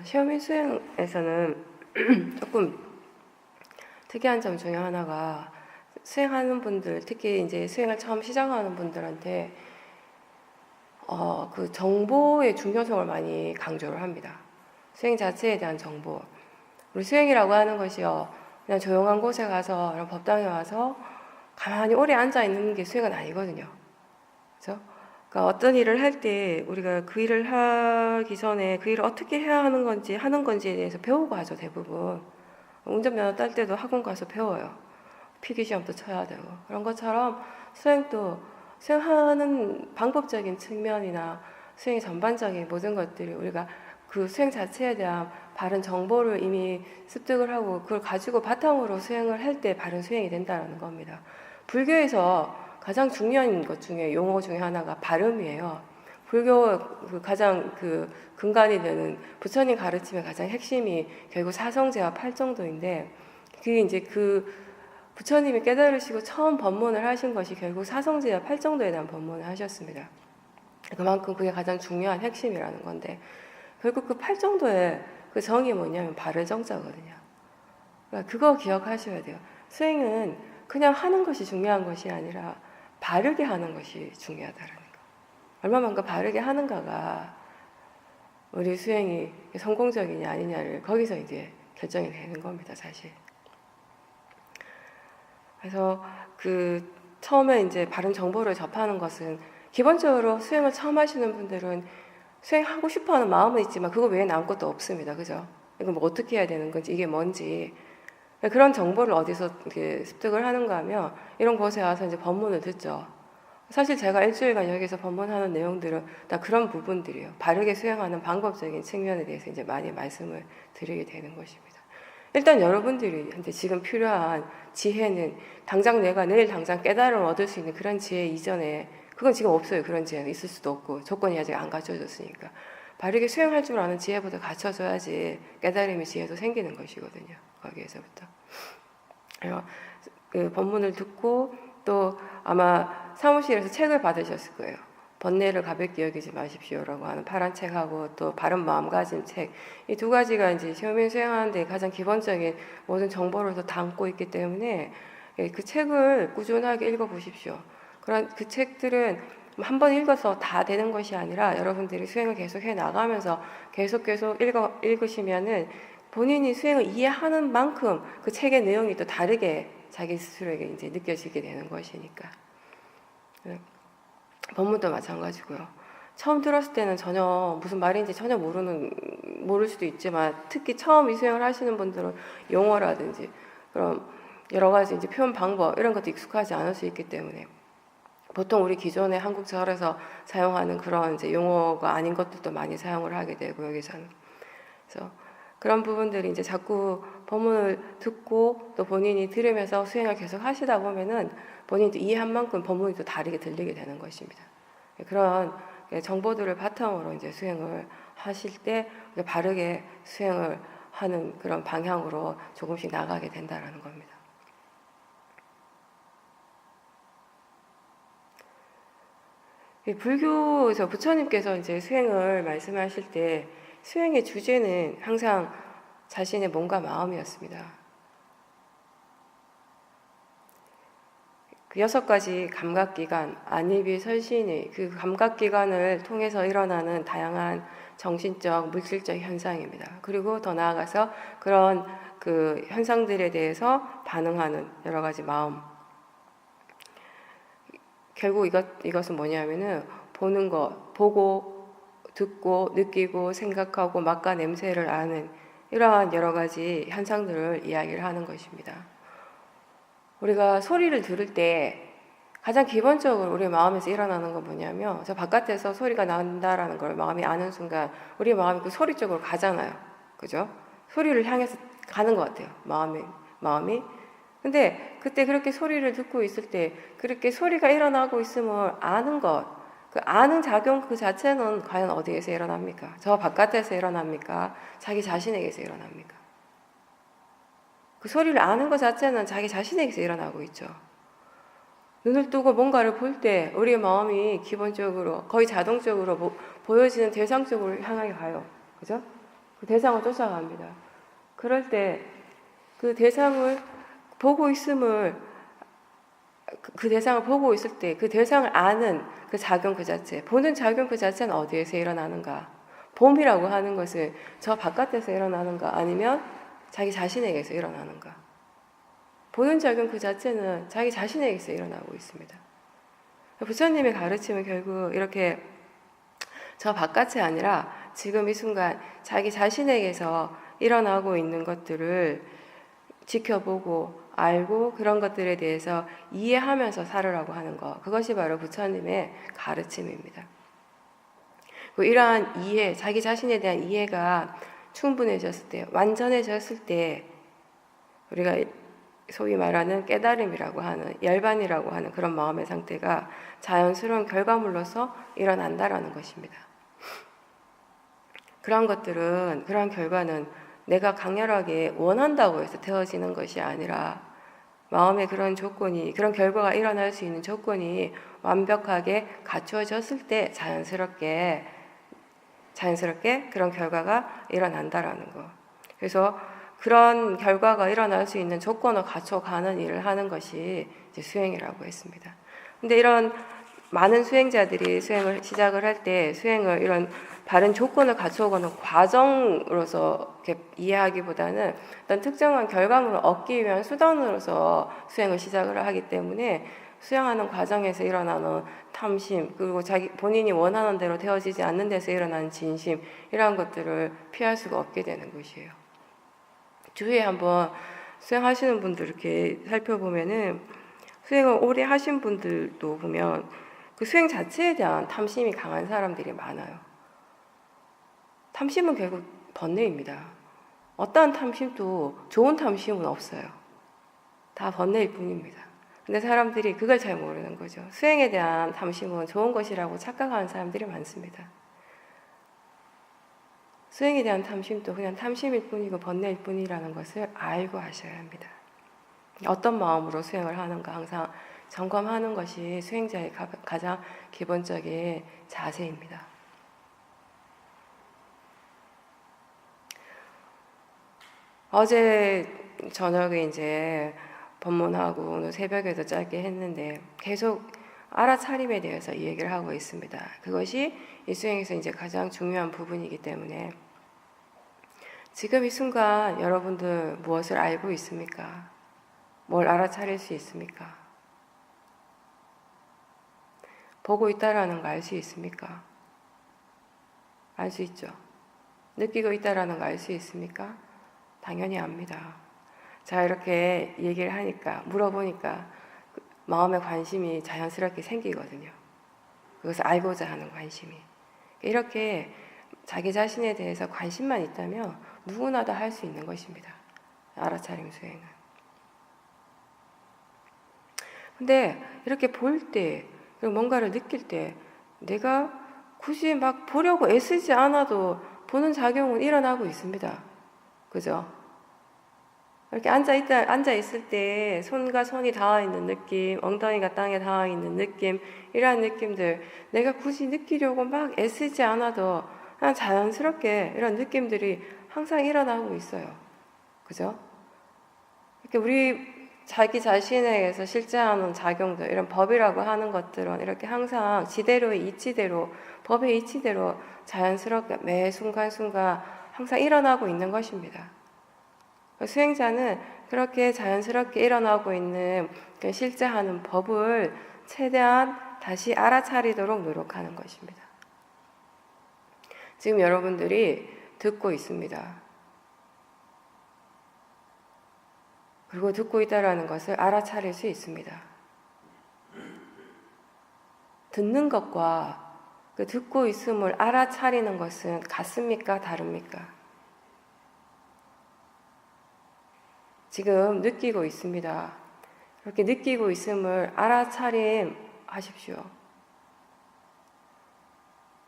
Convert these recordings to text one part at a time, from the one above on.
시험인 수행에서는 조금 특이한 점 중에 하나가 수행하는 분들, 특히 이제 수행을 처음 시작하는 분들한테 그 정보의 중요성을 많이 강조를 합니다. 수행 자체에 대한 정보. 우리 수행이라고 하는 것이요, 그냥 조용한 곳에 가서, 이런 법당에 와서 가만히 오래 앉아 있는 게 수행은 아니거든요. 그렇죠? 그러니까 어떤 일을 할 때 우리가 그 일을 하기 전에 그 일을 어떻게 해야 하는 건지에 대해서 배우고 하죠, 대부분. 운전면허 딸 때도 학원 가서 배워요. 필기시험도 쳐야 되고. 그런 것처럼 수행도 수행하는 방법적인 측면이나 수행의 전반적인 모든 것들이 우리가 그 수행 자체에 대한 바른 정보를 이미 습득을 하고 그걸 가지고 바탕으로 수행을 할 때 바른 수행이 된다는 겁니다. 불교에서 가장 중요한 것 중에 용어 중에 하나가 발음이에요. 불교 가장 근간이 되는 부처님 가르침의 가장 핵심이 결국 사성제와 팔정도인데, 그게 이제 부처님이 깨달으시고 처음 법문을 하신 것이 결국 사성제와 팔정도에 대한 법문을 하셨습니다. 그만큼 그게 가장 중요한 핵심이라는 건데, 결국 그 팔정도의 그 정이 뭐냐면 바르정자거든요. 그러니까 그거 기억하셔야 돼요. 수행은 그냥 하는 것이 중요한 것이 아니라 바르게 하는 것이 중요하다라는 거. 얼마만큼 바르게 하는가가 우리 수행이 성공적이냐 아니냐를 거기서 이제 결정이 되는 겁니다, 사실. 그래서 처음에 이제 바른 정보를 접하는 것은 기본적으로 수행을 처음 하시는 분들은 수행하고 싶어 하는 마음은 있지만 그거 외에는 아무것도 없습니다. 그죠? 이거 뭐 어떻게 해야 되는 건지, 이게 뭔지. 그런 정보를 어디서 이렇게 습득을 하는가 하면 이런 곳에 와서 이제 법문을 듣죠. 사실 제가 일주일간 여기서 법문하는 내용들은 다 그런 부분들이에요. 바르게 수행하는 방법적인 측면에 대해서 이제 많이 말씀을 드리게 되는 것입니다. 일단 여러분들이 지금 필요한 지혜는 당장 내가 내일 당장 깨달음을 얻을 수 있는 그런 지혜 이전에 그건 지금 없어요. 그런 지혜는 있을 수도 없고 조건이 아직 안 갖춰졌으니까 바르게 수행할 줄 아는 지혜부터 갖춰져야지 깨달음의 지혜도 생기는 것이거든요. 거기에서부터. 그 법문을 듣고 또 아마 사무실에서 책을 받으셨을 거예요. 번뇌를 가볍게 여기지 마십시오라고 하는 파란 책하고 또 바른 마음가짐 책, 이 두 가지가 이제 시험인 수행하는데 가장 기본적인 모든 정보를 다 담고 있기 때문에 그 책을 꾸준하게 읽어보십시오. 그런 그 책들은 한 번 읽어서 다 되는 것이 아니라 여러분들이 수행을 계속 해 나가면서 계속 읽으시면은 본인이 수행을 이해하는 만큼 그 책의 내용이 또 다르게 자기 스스로에게 이제 느껴지게 되는 것이니까. 법문도 마찬가지고요. 처음 들었을 때는 전혀 무슨 말인지 전혀 모를 수도 있지만 특히 처음 이 수행을 하시는 분들은 용어라든지 그럼 여러 가지 이제 표현 방법 이런 것도 익숙하지 않을 수 있기 때문에 보통 우리 기존의 한국 절에서 사용하는 그런 이제 용어가 아닌 것들도 많이 사용을 하게 되고 여기서는. 그래서 그런 부분들이 이제 자꾸 법문을 듣고 또 본인이 들으면서 수행을 계속 하시다 보면은 본인도 이해한 만큼 법문이 또 다르게 들리게 되는 것입니다. 그런 정보들을 바탕으로 이제 수행을 하실 때 바르게 수행을 하는 그런 방향으로 조금씩 나가게 된다라는 겁니다. 불교에서 부처님께서 이제 수행을 말씀하실 때 수행의 주제는 항상 자신의 몸과 마음이었습니다. 그 6가지 감각기관, 안입이 설신의 그 감각기관을 통해서 일어나는 다양한 정신적, 물질적 현상입니다. 그리고 더 나아가서 그런 그 현상들에 대해서 반응하는 여러 가지 마음. 결국 이것은 뭐냐면은 보는 것, 보고, 듣고, 느끼고, 생각하고, 맛과 냄새를 아는 이러한 여러 가지 현상들을 이야기를 하는 것입니다. 우리가 소리를 들을 때 가장 기본적으로 우리 마음에서 일어나는 건 뭐냐면 저 바깥에서 소리가 난다라는 걸 마음이 아는 순간 우리 마음이 그 소리 쪽으로 가잖아요. 그죠? 소리를 향해서 가는 것 같아요. 마음이. 근데 그때 그렇게 소리를 듣고 있을 때 그렇게 소리가 일어나고 있음을 아는 것, 그 아는 작용 그 자체는 과연 어디에서 일어납니까? 저 바깥에서 일어납니까? 자기 자신에게서 일어납니까? 그 소리를 아는 것 자체는 자기 자신에게서 일어나고 있죠. 눈을 뜨고 뭔가를 볼 때 우리의 마음이 기본적으로 거의 자동적으로 보여지는 대상 쪽으로 향하게 가요. 그죠? 그 대상을 쫓아갑니다. 그럴 때 그 대상을 보고 있음을 그 대상을 보고 있을 때 그 대상을 아는 그 작용 그 자체, 보는 작용 그 자체는 어디에서 일어나는가? 봄이라고 하는 것은 저 바깥에서 일어나는가? 아니면 자기 자신에게서 일어나는가? 보는 작용 그 자체는 자기 자신에게서 일어나고 있습니다. 부처님의 가르침은 결국 이렇게 저 바깥이 아니라 지금 이 순간 자기 자신에게서 일어나고 있는 것들을 지켜보고 알고 그런 것들에 대해서 이해하면서 살으라고 하는 것, 그것이 바로 부처님의 가르침입니다. 이러한 이해, 자기 자신에 대한 이해가 충분해졌을 때, 완전해졌을 때 우리가 소위 말하는 깨달음이라고 하는, 열반이라고 하는 그런 마음의 상태가 자연스러운 결과물로서 일어난다라는 것입니다. 그런 것들은, 그런 결과는 내가 강렬하게 원한다고 해서 되어지는 것이 아니라 마음의 그런 조건이, 그런 결과가 일어날 수 있는 조건이 완벽하게 갖추어졌을 때 자연스럽게 그런 결과가 일어난다라는 거. 그래서 그런 결과가 일어날 수 있는 조건을 갖춰가는 일을 하는 것이 이제 수행이라고 했습니다. 근데 이런 많은 수행자들이 수행을 시작을 할 때 수행을 이런 바른 조건을 갖춰오는 과정으로서 이렇게 이해하기보다는 어떤 특정한 결과물을 얻기 위한 수단으로서 수행을 시작을 하기 때문에 수행하는 과정에서 일어나는 탐심, 그리고 자기 본인이 원하는 대로 되어지지 않는 데서 일어나는 진심, 이러한 것들을 피할 수가 없게 되는 것이에요. 주위에 한번 수행하시는 분들 이렇게 살펴보면은 수행을 오래 하신 분들도 보면 그 수행 자체에 대한 탐심이 강한 사람들이 많아요. 탐심은 결국 번뇌입니다. 어떠한 탐심도 좋은 탐심은 없어요. 다 번뇌일 뿐입니다. 근데 사람들이 그걸 잘 모르는 거죠. 수행에 대한 탐심은 좋은 것이라고 착각하는 사람들이 많습니다. 수행에 대한 탐심도 그냥 탐심일 뿐이고 번뇌일 뿐이라는 것을 알고 하셔야 합니다. 어떤 마음으로 수행을 하는가 항상 점검하는 것이 수행자의 가장 기본적인 자세입니다. 어제 저녁에 이제 법문하고 오늘 새벽에도 짧게 했는데 계속 알아차림에 대해서 이 얘기를 하고 있습니다. 그것이 이 수행에서 이제 가장 중요한 부분이기 때문에 지금 이 순간 여러분들 무엇을 알고 있습니까? 뭘 알아차릴 수 있습니까? 보고 있다라는 거 알 수 있습니까? 알 수 있죠. 느끼고 있다라는 거 알 수 있습니까? 당연히 압니다. 자, 이렇게 얘기를 하니까, 물어보니까 마음의 관심이 자연스럽게 생기거든요. 그것을 알고자 하는 관심이. 이렇게 자기 자신에 대해서 관심만 있다면 누구나 다 할 수 있는 것입니다. 알아차림 수행은. 근데 이렇게 볼 때, 그리고 뭔가를 느낄 때 내가 굳이 막 보려고 애쓰지 않아도 보는 작용은 일어나고 있습니다. 그죠? 이렇게 앉아 있을 때 손과 손이 닿아 있는 느낌, 엉덩이가 땅에 닿아 있는 느낌, 이러한 느낌들 내가 굳이 느끼려고 막 애쓰지 않아도 그냥 자연스럽게 이런 느낌들이 항상 일어나고 있어요. 그죠? 이렇게 우리 자기 자신에게서 실제하는 작용들, 이런 법이라고 하는 것들은 이렇게 항상 지대로의 이치대로, 법의 이치대로 자연스럽게 매 순간순간 항상 일어나고 있는 것입니다. 수행자는 그렇게 자연스럽게 일어나고 있는 실제하는 법을 최대한 다시 알아차리도록 노력하는 것입니다. 지금 여러분들이 듣고 있습니다. 그리고 듣고 있다는 것을 알아차릴 수 있습니다. 듣는 것과 그 듣고 있음을 알아차리는 것은 같습니까? 다릅니까? 지금 느끼고 있습니다. 그렇게 느끼고 있음을 알아차림하십시오.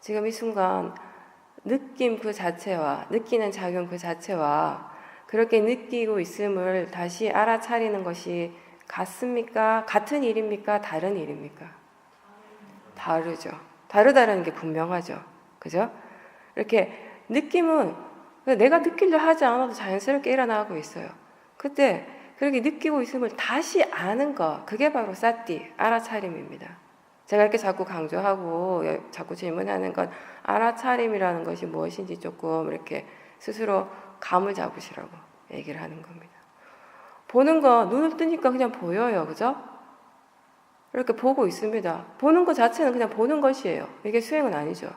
지금 이 순간 느낌 그 자체와 느끼는 작용 그 자체와 그렇게 느끼고 있음을 다시 알아차리는 것이 같습니까? 같은 일입니까? 다른 일입니까? 다르죠. 다르다는 게 분명하죠. 그죠? 이렇게 느낌은 내가 느끼려 하지 않아도 자연스럽게 일어나고 있어요. 그때 그렇게 느끼고 있음을 다시 아는 거, 그게 바로 사티, 알아차림입니다. 제가 이렇게 자꾸 강조하고 자꾸 질문하는 건 알아차림이라는 것이 무엇인지 조금 이렇게 스스로 감을 잡으시라고 얘기를 하는 겁니다. 보는 거 눈을 뜨니까 그냥 보여요. 그죠? 이렇게 보고 있습니다. 보는 것 자체는 그냥 보는 것이에요. 이게 수행은 아니죠.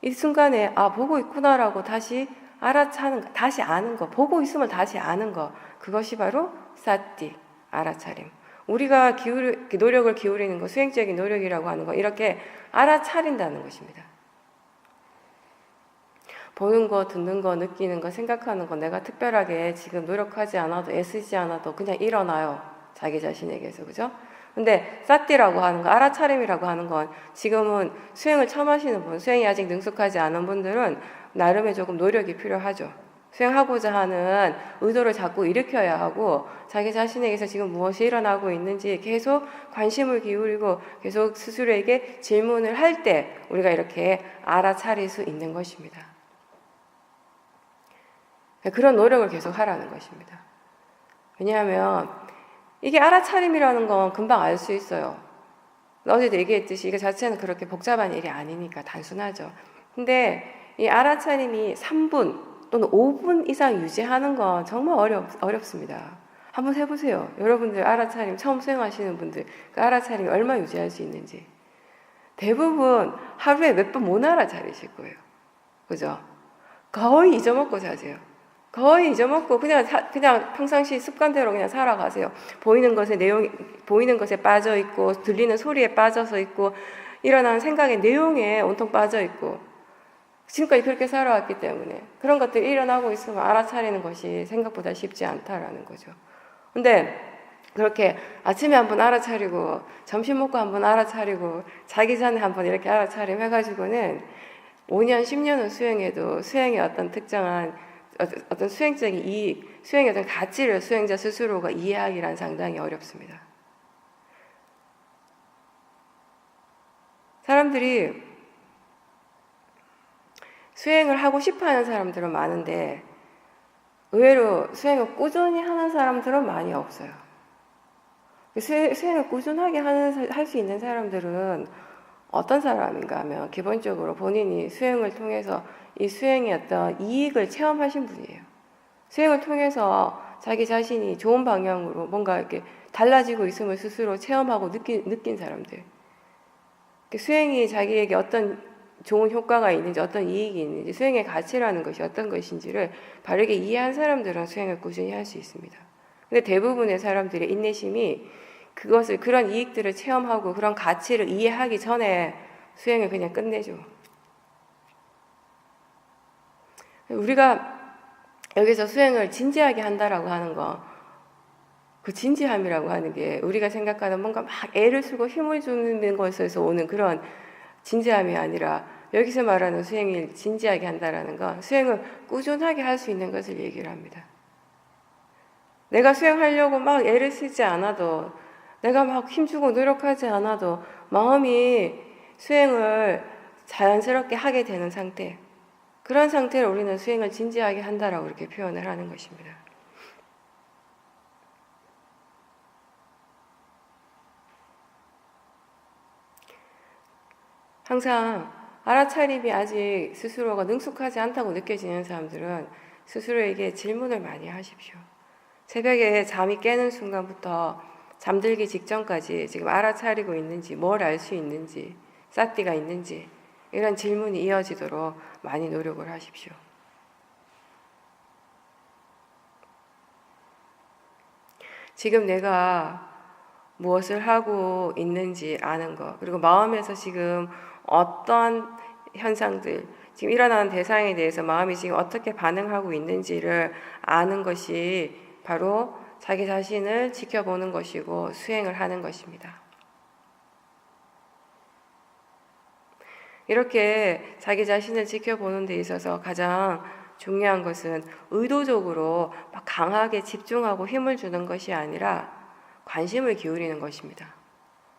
이 순간에 보고 있구나라고 다시 알아차는 거, 다시 아는 거, 보고 있음을 다시 아는 거, 그것이 바로 사티, 알아차림. 우리가 노력을 기울이는 거, 수행적인 노력이라고 하는 거, 이렇게 알아차린다는 것입니다. 보는 거, 듣는 거, 느끼는 거, 생각하는 거, 내가 특별하게 지금 노력하지 않아도, 애쓰지 않아도 그냥 일어나요. 자기 자신에게서, 그죠? 근데 사티라고 하는 거, 알아차림이라고 하는 건 지금은 수행을 처음 하시는 분, 수행이 아직 능숙하지 않은 분들은 나름의 조금 노력이 필요하죠. 수행하고자 하는 의도를 자꾸 일으켜야 하고 자기 자신에게서 지금 무엇이 일어나고 있는지 계속 관심을 기울이고 계속 스스로에게 질문을 할 때 우리가 이렇게 알아차릴 수 있는 것입니다. 그런 노력을 계속 하라는 것입니다. 왜냐하면 이게 알아차림이라는 건 금방 알 수 있어요. 어제도 얘기했듯이 이거 자체는 그렇게 복잡한 일이 아니니까 단순하죠. 근데 이 알아차림이 3분 또는 5분 이상 유지하는 건 정말 어렵습니다. 한번 해보세요. 여러분들 알아차림 처음 수행하시는 분들 그 알아차림이 얼마 유지할 수 있는지. 대부분 하루에 몇 번 못 알아차리실 거예요. 그죠? 거의 잊어먹고 사세요. 거의 잊어먹고 그냥 평상시 습관대로 그냥 살아가세요. 보이는 것에 빠져 있고 들리는 소리에 빠져서 있고 일어나는 생각의 내용에 온통 빠져 있고 지금까지 그렇게 살아왔기 때문에 그런 것들이 일어나고 있으면 알아차리는 것이 생각보다 쉽지 않다라는 거죠. 근데 그렇게 아침에 한번 알아차리고 점심 먹고 한번 알아차리고 자기 전에 한번 이렇게 알아차림 해가지고는 5년, 10년을 수행해도 수행의 어떤 특정한 어떤 수행적인 이익, 수행의 어떤 가치를 수행자 스스로가 이해하기란 상당히 어렵습니다. 사람들이 수행을 하고 싶어 하는 사람들은 많은데 의외로 수행을 꾸준히 하는 사람들은 많이 없어요. 수행을 꾸준하게 할 수 있는 사람들은 어떤 사람인가 하면 기본적으로 본인이 수행을 통해서 이 수행의 어떤 이익을 체험하신 분이에요. 수행을 통해서 자기 자신이 좋은 방향으로 뭔가 이렇게 달라지고 있음을 스스로 체험하고 느낀 사람들. 수행이 자기에게 어떤 좋은 효과가 있는지 어떤 이익이 있는지 수행의 가치라는 것이 어떤 것인지를 바르게 이해한 사람들은 수행을 꾸준히 할 수 있습니다. 근데 대부분의 사람들의 인내심이 그런 이익들을 체험하고 그런 가치를 이해하기 전에 수행을 그냥 끝내죠. 우리가 여기서 수행을 진지하게 한다라고 하는 거, 그 진지함이라고 하는 게 우리가 생각하는 뭔가 막 애를 쓰고 힘을 주는 것에서 오는 그런 진지함이 아니라 여기서 말하는 수행을 진지하게 한다라는 건 수행을 꾸준하게 할 수 있는 것을 얘기를 합니다. 내가 수행하려고 막 애를 쓰지 않아도 내가 막 힘주고 노력하지 않아도 마음이 수행을 자연스럽게 하게 되는 상태, 그런 상태를 우리는 수행을 진지하게 한다라고 이렇게 표현을 하는 것입니다. 항상 알아차림이 아직 스스로가 능숙하지 않다고 느껴지는 사람들은 스스로에게 질문을 많이 하십시오. 새벽에 잠이 깨는 순간부터 잠들기 직전까지 지금 알아차리고 있는지, 뭘 알 수 있는지, 사티가 있는지 이런 질문이 이어지도록 많이 노력을 하십시오. 지금 내가 무엇을 하고 있는지 아는 것, 그리고 마음에서 지금 어떤 현상들, 지금 일어나는 대상에 대해서 마음이 지금 어떻게 반응하고 있는지를 아는 것이 바로 자기 자신을 지켜보는 것이고 수행을 하는 것입니다. 이렇게 자기 자신을 지켜보는 데 있어서 가장 중요한 것은 의도적으로 막 강하게 집중하고 힘을 주는 것이 아니라 관심을 기울이는 것입니다.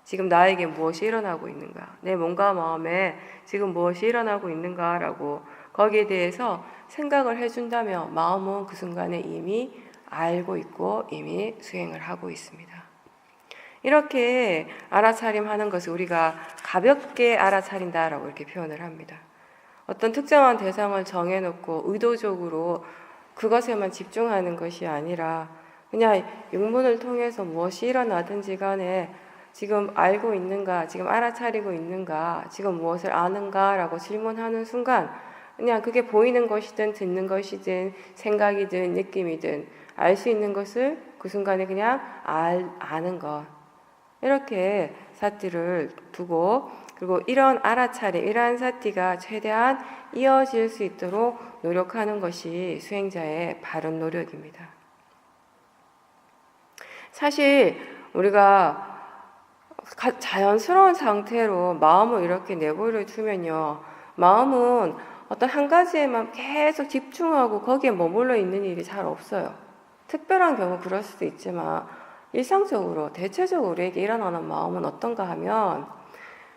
지금 나에게 무엇이 일어나고 있는가? 내 몸과 마음에 지금 무엇이 일어나고 있는가라고 거기에 대해서 생각을 해준다면 마음은 그 순간에 이미 알고 있고 이미 수행을 하고 있습니다. 이렇게 알아차림하는 것을 우리가 가볍게 알아차린다라고 이렇게 표현을 합니다. 어떤 특정한 대상을 정해놓고 의도적으로 그것에만 집중하는 것이 아니라 그냥 육문을 통해서 무엇이 일어나든지 간에 지금 알고 있는가, 지금 알아차리고 있는가, 지금 무엇을 아는가라고 질문하는 순간 그냥 그게 보이는 것이든 듣는 것이든 생각이든 느낌이든 알 수 있는 것을 그 순간에 그냥 아는 것. 이렇게 사티를 두고 그리고 이런 알아차림, 이러한 사티가 최대한 이어질 수 있도록 노력하는 것이 수행자의 바른 노력입니다. 사실 우리가 자연스러운 상태로 마음을 이렇게 내버려 두면요, 마음은 어떤 한 가지에만 계속 집중하고 거기에 머물러 있는 일이 잘 없어요. 특별한 경우 그럴 수도 있지만 일상적으로 대체적으로 우리에게 일어나는 마음은 어떤가 하면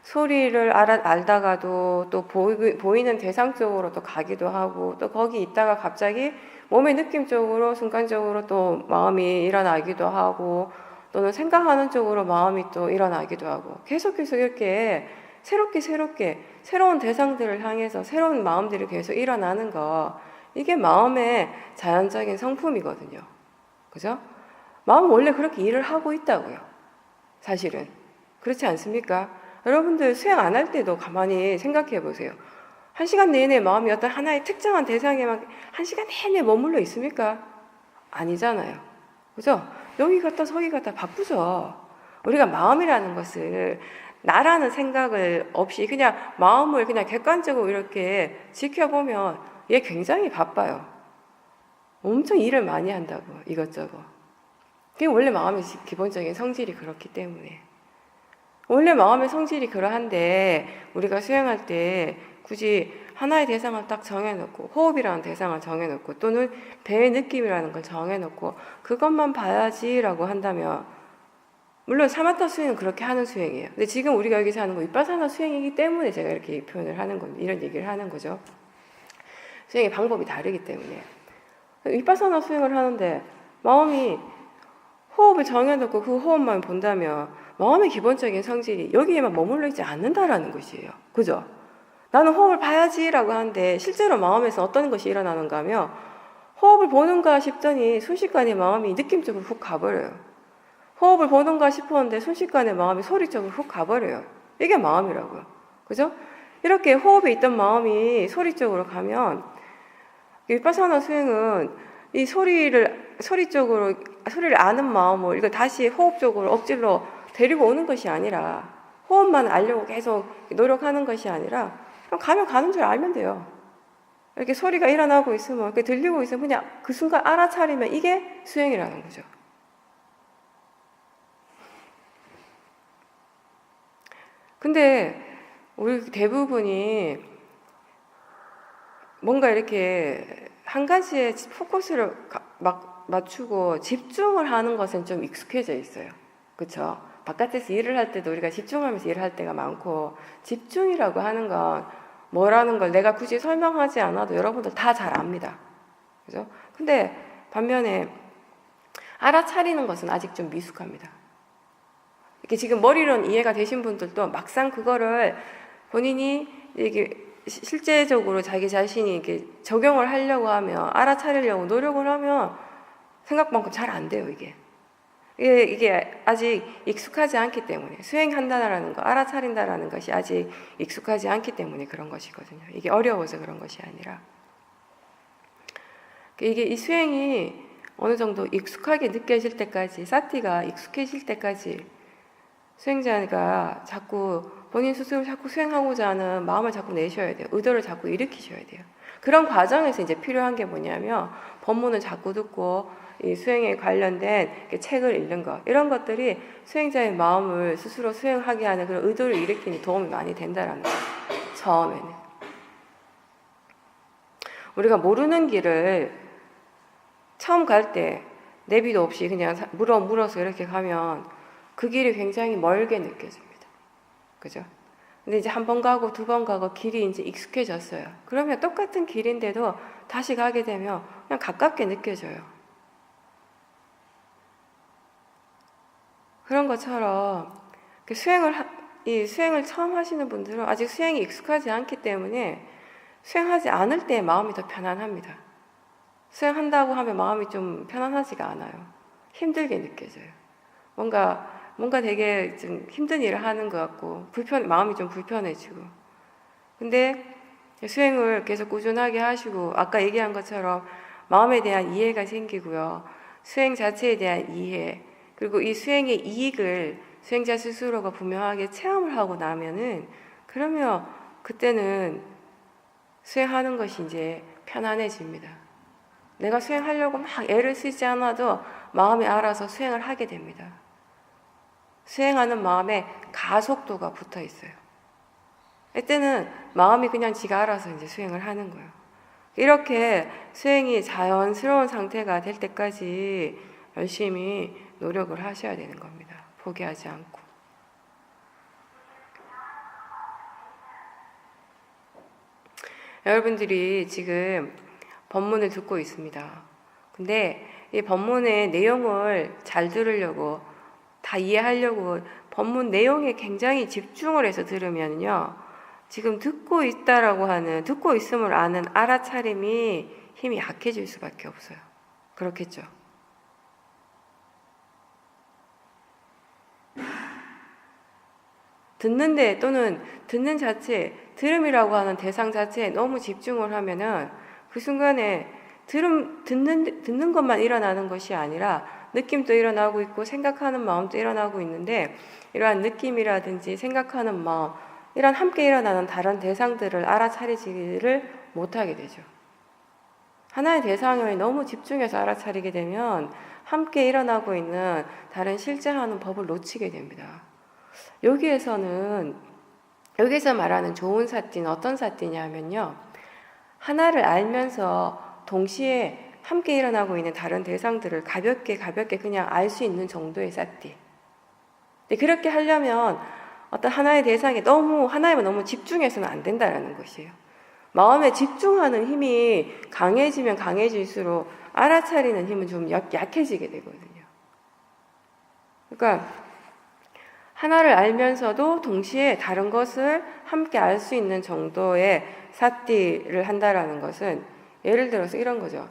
소리를 알다가도 또 보이는 대상 쪽으로 또 가기도 하고 또 거기 있다가 갑자기 몸의 느낌 쪽으로 순간적으로 또 마음이 일어나기도 하고 또는 생각하는 쪽으로 마음이 또 일어나기도 하고 계속 이렇게 새롭게 새로운 대상들을 향해서 새로운 마음들이 계속 일어나는 거, 이게 마음의 자연적인 성품이거든요. 그죠? 마음은 원래 그렇게 일을 하고 있다고요. 사실은. 그렇지 않습니까? 여러분들 수행 안 할 때도 가만히 생각해 보세요. 1시간 내내 마음이 어떤 하나의 특정한 대상에만 1시간 내내 머물러 있습니까? 아니잖아요. 그죠? 여기 갔다 저기 갔다 바쁘죠. 우리가 마음이라는 것을 나라는 생각을 없이 그냥 마음을 그냥 객관적으로 이렇게 지켜보면 얘 굉장히 바빠요. 엄청 일을 많이 한다고, 이것저것. 그게 원래 마음의 기본적인 성질이 그렇기 때문에. 원래 마음의 성질이 그러한데 우리가 수행할 때 굳이 하나의 대상을 딱 정해놓고 호흡이라는 대상을 정해놓고 또는 배의 느낌이라는 걸 정해놓고 그것만 봐야지라고 한다면, 물론 사마타 수행은 그렇게 하는 수행이에요. 근데 지금 우리가 여기서 하는 거 비파사나 수행이기 때문에 제가 이렇게 표현을 하는 겁니다. 이런 얘기를 하는 거죠. 수행의 방법이 다르기 때문에. 비파사나 수행을 하는데 마음이 호흡을 정해놓고 그 호흡만 본다면 마음의 기본적인 성질이 여기에만 머물러 있지 않는다라는 것이에요. 그죠? 나는 호흡을 봐야지라고 하는데 실제로 마음에서 어떤 것이 일어나는가 하면 호흡을 보는가 싶더니 순식간에 마음이 느낌 쪽으로 훅 가버려요. 호흡을 보는가 싶었는데 순식간에 마음이 소리 쪽으로 훅 가버려요. 이게 마음이라고요. 그죠? 이렇게 호흡에 있던 마음이 소리 쪽으로 가면 위파사나 수행은 이 소리를 아는 마음을 이거 다시 호흡 쪽으로 억지로 데리고 오는 것이 아니라, 호흡만 알려고 계속 노력하는 것이 아니라 그냥 가면 가는 줄 알면 돼요. 이렇게 소리가 일어나고 있으면, 이렇게 들리고 있으면 그냥 그 순간 알아차리면 이게 수행이라는 거죠. 근데 우리 대부분이 뭔가 이렇게 한 가지에 포커스를 막 맞추고 집중을 하는 것은 좀 익숙해져 있어요. 그렇죠? 바깥에서 일을 할 때도 우리가 집중하면서 일을 할 때가 많고, 집중이라고 하는 건 뭐라는 걸 내가 굳이 설명하지 않아도 여러분들 다 잘 압니다. 그죠? 근데 반면에 알아차리는 것은 아직 좀 미숙합니다. 이렇게 지금 머리로는 이해가 되신 분들도 막상 그거를 본인이 이게 실제적으로 자기 자신이 이렇게 적용을 하려고 하면, 알아차리려고 노력을 하면 생각만큼 잘 안 돼요, 이게 아직 익숙하지 않기 때문에, 수행한다라는 거, 알아차린다라는 것이 아직 익숙하지 않기 때문에 그런 것이거든요. 이게 어려워서 그런 것이 아니라. 이게 이 수행이 어느 정도 익숙하게 느껴질 때까지, 사티가 익숙해질 때까지 수행자가 자꾸 본인 스스로 자꾸 수행하고자 하는 마음을 자꾸 내셔야 돼요. 의도를 자꾸 일으키셔야 돼요. 그런 과정에서 이제 필요한 게 뭐냐면, 법문을 자꾸 듣고 이 수행에 관련된 책을 읽는 것, 이런 것들이 수행자의 마음을 스스로 수행하게 하는 그런 의도를 일으키는 도움이 많이 된다라는 거예요. 처음에는 우리가 모르는 길을 처음 갈 때 내비도 없이 그냥 물어서 이렇게 가면 그 길이 굉장히 멀게 느껴집니다. 그죠? 근데 이제 한 번 가고 두 번 가고 길이 이제 익숙해졌어요. 그러면 똑같은 길인데도 다시 가게 되면 그냥 가깝게 느껴져요. 그런 것처럼 이 수행을 처음 하시는 분들은 아직 수행이 익숙하지 않기 때문에 수행하지 않을 때 마음이 더 편안합니다. 수행한다고 하면 마음이 좀 편안하지가 않아요. 힘들게 느껴져요. 뭔가 되게 좀 힘든 일을 하는 것 같고 마음이 좀 불편해지고. 근데 수행을 계속 꾸준하게 하시고 아까 얘기한 것처럼 마음에 대한 이해가 생기고요. 수행 자체에 대한 이해, 그리고 이 수행의 이익을 수행자 스스로가 분명하게 체험을 하고 나면은, 그러면 그때는 수행하는 것이 이제 편안해집니다. 내가 수행하려고 막 애를 쓰지 않아도 마음이 알아서 수행을 하게 됩니다. 수행하는 마음에 가속도가 붙어 있어요. 이때는 마음이 그냥 지가 알아서 이제 수행을 하는 거예요. 이렇게 수행이 자연스러운 상태가 될 때까지 열심히 노력을 하셔야 되는 겁니다. 포기하지 않고. 여러분들이 지금 법문을 듣고 있습니다. 근데 이 법문의 내용을 잘 들으려고, 다 이해하려고 법문 내용에 굉장히 집중을 해서 들으면요, 지금 듣고 있음을 아는 알아차림이 힘이 약해질 수밖에 없어요. 그렇겠죠? 듣는데 또는 듣는 자체, 들음이라고 하는 대상 자체에 너무 집중을 하면은 그 순간에 듣는 것만 일어나는 것이 아니라 느낌도 일어나고 있고 생각하는 마음도 일어나고 있는데, 이러한 느낌이라든지 생각하는 마음, 이런 함께 일어나는 다른 대상들을 알아차리지를 못하게 되죠. 하나의 대상에 너무 집중해서 알아차리게 되면 함께 일어나고 있는 다른 실제하는 법을 놓치게 됩니다. 여기에서 말하는 좋은 사띠는 어떤 사띠냐면요, 하나를 알면서 동시에 함께 일어나고 있는 다른 대상들을 가볍게 그냥 알 수 있는 정도의 사띠. 근데 그렇게 하려면 어떤 하나의 대상에 하나에만 너무 집중해서는 안 된다는 것이에요. 마음에 집중하는 힘이 강해지면 강해질수록 알아차리는 힘은 좀 약해지게 되거든요. 그러니까 하나를 알면서도 동시에 다른 것을 함께 알 수 있는 정도의 사띠를 한다라는 것은, 예를 들어서 이런 거죠.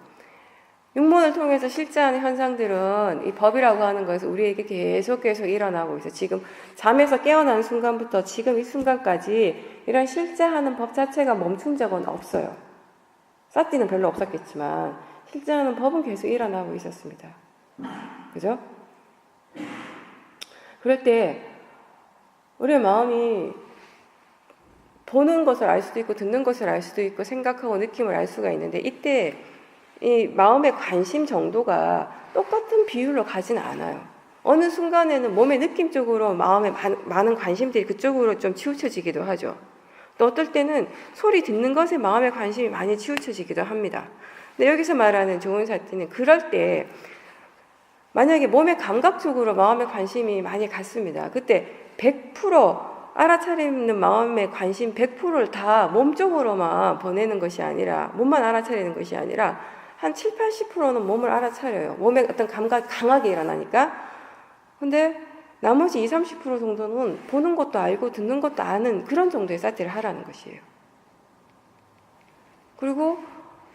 육문을 통해서 실제하는 현상들은 이 법이라고 하는 것은 우리에게 계속 일어나고 있어요. 지금 잠에서 깨어나는 순간부터 지금 이 순간까지 이런 실제하는 법 자체가 멈춘 적은 없어요. 사띠는 별로 없었겠지만 실제하는 법은 계속 일어나고 있었습니다. 그죠? 그럴 때 우리의 마음이 보는 것을 알 수도 있고 듣는 것을 알 수도 있고 생각하고 느낌을 알 수가 있는데, 이때 이 마음의 관심 정도가 똑같은 비율로 가지는 않아요. 어느 순간에는 몸의 느낌 쪽으로 마음의 많은 관심들이 그쪽으로 좀 치우쳐지기도 하죠. 또 어떨 때는 소리 듣는 것에 마음의 관심이 많이 치우쳐지기도 합니다. 근데 여기서 말하는 좋은 사띠는 그럴 때 만약에 몸의 감각 쪽으로 마음의 관심이 많이 갔습니다. 그때 100% 알아차리는 마음의 관심 100%를 다 몸 쪽으로만 보내는 것이 아니라, 몸만 알아차리는 것이 아니라 한 7, 80%는 몸을 알아차려요. 몸에 어떤 감각이 강하게 일어나니까. 근데 나머지 20, 30% 정도는 보는 것도 알고 듣는 것도 아는 그런 정도의 사티를 하라는 것이에요. 그리고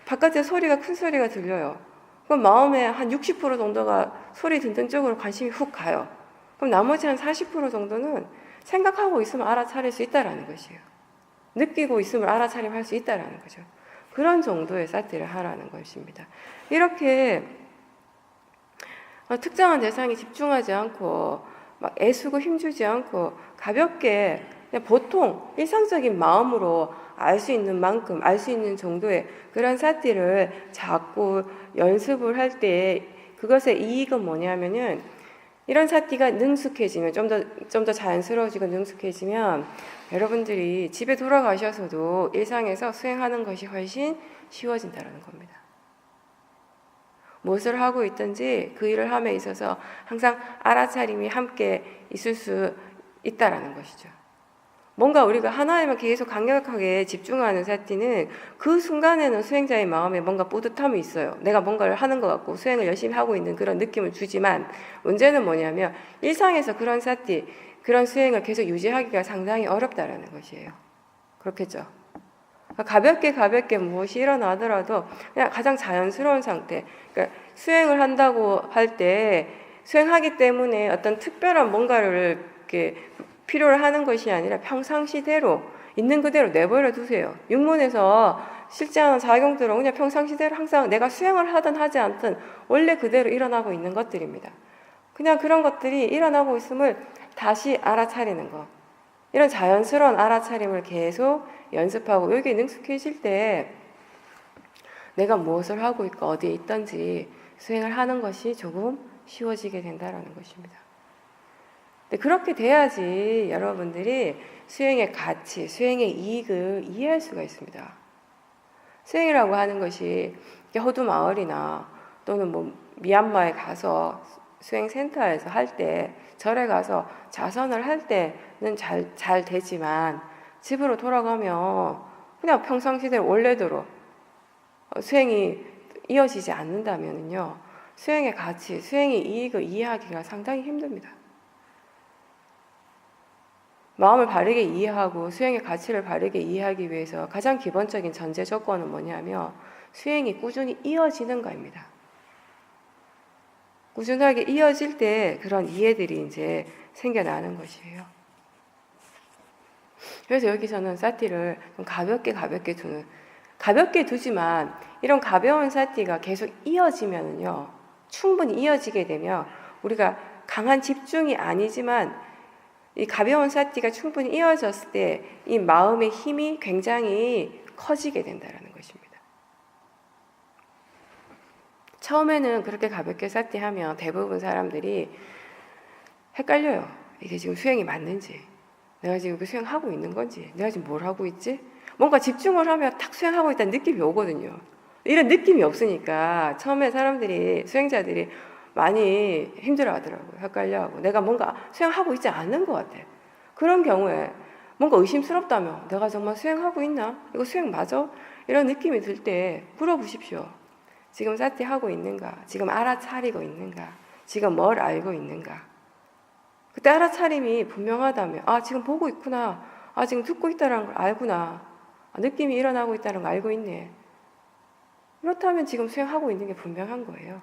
바깥에 큰 소리가 들려요. 그럼 마음의 한 60% 정도가 소리 듣는 쪽으로 관심이 훅 가요. 그럼 나머지 한 40% 정도는 생각하고 있으면 알아차릴 수 있다라는 것이에요. 느끼고 있으면 알아차림할 수 있다라는 거죠. 그런 정도의 사티를 하라는 것입니다. 이렇게 특정한 대상에 집중하지 않고 막 애쓰고 힘주지 않고 가볍게 그냥 보통 일상적인 마음으로 알 수 있는 만큼, 알 수 있는 정도의 그런 사티를 자꾸 연습을 할 때 그것의 이익은 뭐냐면은, 이런 사티가 능숙해지면, 좀 더 자연스러워지고 능숙해지면 여러분들이 집에 돌아가셔서도 일상에서 수행하는 것이 훨씬 쉬워진다는 겁니다. 무엇을 하고 있든지 그 일을 함에 있어서 항상 알아차림이 함께 있을 수 있다라는 것이죠. 뭔가 우리가 하나에만 계속 강력하게 집중하는 사티는 그 순간에는 수행자의 마음에 뭔가 뿌듯함이 있어요. 내가 뭔가를 하는 것 같고 수행을 열심히 하고 있는 그런 느낌을 주지만, 문제는 뭐냐면 일상에서 그런 사티, 그런 수행을 계속 유지하기가 상당히 어렵다라는 것이에요. 그렇겠죠? 가볍게 무엇이 일어나더라도 그냥 가장 자연스러운 상태, 그러니까 수행을 한다고 할 때 수행하기 때문에 어떤 특별한 뭔가를 이렇게 필요로 하는 것이 아니라 평상시대로 있는 그대로 내버려 두세요. 육문에서 실제하는 작용들은 그냥 평상시대로 항상 내가 수행을 하든 하지 않든 원래 그대로 일어나고 있는 것들입니다. 그냥 그런 것들이 일어나고 있음을 다시 알아차리는 것, 이런 자연스러운 알아차림을 계속 연습하고 여기에 능숙해질 때 내가 무엇을 하고 있고 어디에 있든지 수행을 하는 것이 조금 쉬워지게 된다는 것입니다. 근데 그렇게 돼야지 여러분들이 수행의 가치, 수행의 이익을 이해할 수가 있습니다. 수행이라고 하는 것이 호두 마을이나 또는 뭐 미얀마에 가서 수행센터에서 할 때, 절에 가서 자선을 할 때는 잘 되지만 집으로 돌아가면 그냥 평상시대로 원래대로 수행이 이어지지 않는다면요, 수행의 가치, 수행의 이익을 이해하기가 상당히 힘듭니다. 마음을 바르게 이해하고 수행의 가치를 바르게 이해하기 위해서 가장 기본적인 전제 조건은 뭐냐면 수행이 꾸준히 이어지는 거입니다. 꾸준하게 이어질 때 그런 이해들이 이제 생겨나는 것이에요. 그래서 여기서는 사티를 좀 가볍게 두지만 이런 가벼운 사티가 계속 이어지면요, 충분히 이어지게 되면 우리가 강한 집중이 아니지만 이 가벼운 사티가 충분히 이어졌을 때 이 마음의 힘이 굉장히 커지게 된다는 것입니다. 처음에는 그렇게 가볍게 사티하면 대부분 사람들이 헷갈려요. 이게 지금 수행이 맞는지, 내가 지금 그 수행하고 있는 건지, 내가 지금 뭘 하고 있지? 뭔가 집중을 하면 탁 수행하고 있다는 느낌이 오거든요. 이런 느낌이 없으니까 처음에 수행자들이 많이 힘들어하더라고요. 헷갈려하고 내가 뭔가 수행하고 있지 않는 것 같아. 그런 경우에 뭔가 의심스럽다면 내가 정말 수행하고 있나? 이거 수행 맞아? 이런 느낌이 들 때 물어보십시오. 지금 사티하고 있는가? 지금 알아차리고 있는가? 지금 뭘 알고 있는가? 그때 알아차림이 분명하다면 지금 보고 있구나. 지금 듣고 있다는 걸 알구나. 느낌이 일어나고 있다는 걸 알고 있네. 그렇다면 지금 수행하고 있는 게 분명한 거예요.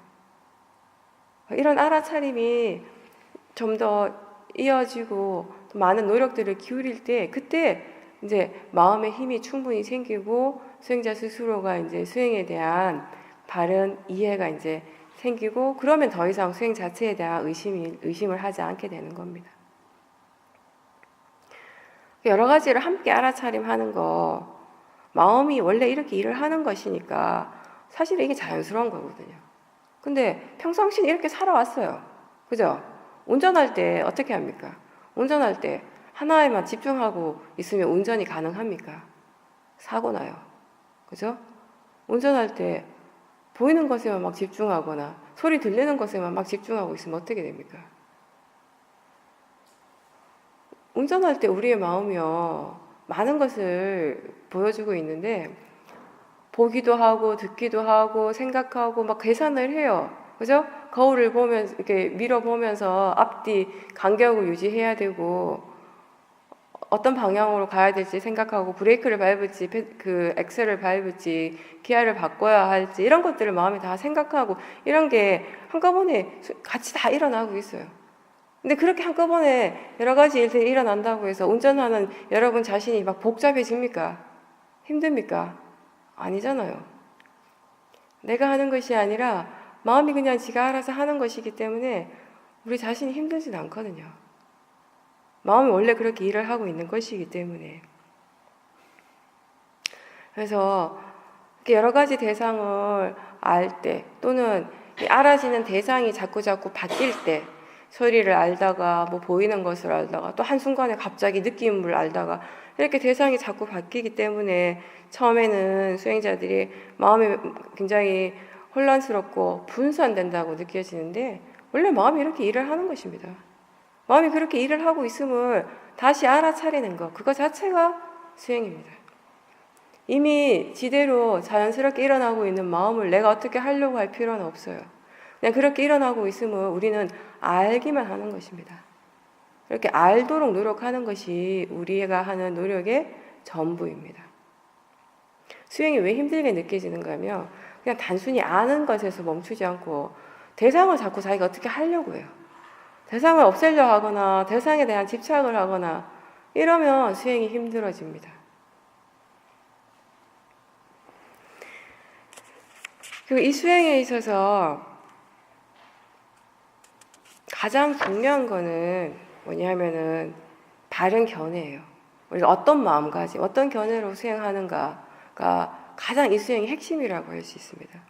이런 알아차림이 좀 더 이어지고 많은 노력들을 기울일 때, 그때 이제 마음의 힘이 충분히 생기고 수행자 스스로가 이제 수행에 대한 바른 이해가 이제 생기고, 그러면 더 이상 수행 자체에 대한 의심을 하지 않게 되는 겁니다. 여러 가지를 함께 알아차림하는 거, 마음이 원래 이렇게 일을 하는 것이니까 사실 이게 자연스러운 거거든요. 근데 평상시에 이렇게 살아왔어요. 그죠? 운전할 때 어떻게 합니까? 운전할 때 하나에만 집중하고 있으면 운전이 가능합니까? 사고 나요. 그죠? 운전할 때 보이는 것에만 막 집중하거나 소리 들리는 것에만 막 집중하고 있으면 어떻게 됩니까? 운전할 때 우리의 마음이요, 많은 것을 보여주고 있는데 보기도 하고 듣기도 하고 생각하고 막 계산을 해요. 그죠? 거울을 보면서 이렇게 밀어보면서 앞뒤 간격을 유지해야 되고 어떤 방향으로 가야 될지 생각하고 브레이크를 밟을지 그 엑셀을 밟을지 기아를 바꿔야 할지 이런 것들을 마음에 다 생각하고 이런 게 한꺼번에 같이 다 일어나고 있어요. 근데 그렇게 한꺼번에 여러 가지 일들이 일어난다고 해서 운전하는 여러분 자신이 막 복잡해집니까? 힘듭니까? 아니잖아요. 내가 하는 것이 아니라 마음이 그냥 지가 알아서 하는 것이기 때문에 우리 자신이 힘들진 않거든요. 마음이 원래 그렇게 일을 하고 있는 것이기 때문에. 그래서 여러 가지 대상을 알 때, 또는 알아지는 대상이 자꾸 바뀔 때, 소리를 알다가 뭐 보이는 것을 알다가 또 한순간에 갑자기 느낌을 알다가 이렇게 대상이 자꾸 바뀌기 때문에 처음에는 수행자들이 마음이 굉장히 혼란스럽고 분산된다고 느껴지는데 원래 마음이 이렇게 일을 하는 것입니다. 마음이 그렇게 일을 하고 있음을 다시 알아차리는 것, 그거 자체가 수행입니다. 이미 지대로 자연스럽게 일어나고 있는 마음을 내가 어떻게 하려고 할 필요는 없어요. 그냥 그렇게 일어나고 있음을 우리는 알기만 하는 것입니다. 이렇게 알도록 노력하는 것이 우리가 하는 노력의 전부입니다. 수행이 왜 힘들게 느껴지는가 하면 그냥 단순히 아는 것에서 멈추지 않고 대상을 자꾸 자기가 어떻게 하려고 해요. 대상을 없애려 하거나 대상에 대한 집착을 하거나 이러면 수행이 힘들어집니다. 그리고 이 수행에 있어서 가장 중요한 거는 뭐냐면은 바른 견해예요. 우리가 어떤 마음가짐, 어떤 견해로 수행하는가가 가장 이 수행의 핵심이라고 할 수 있습니다.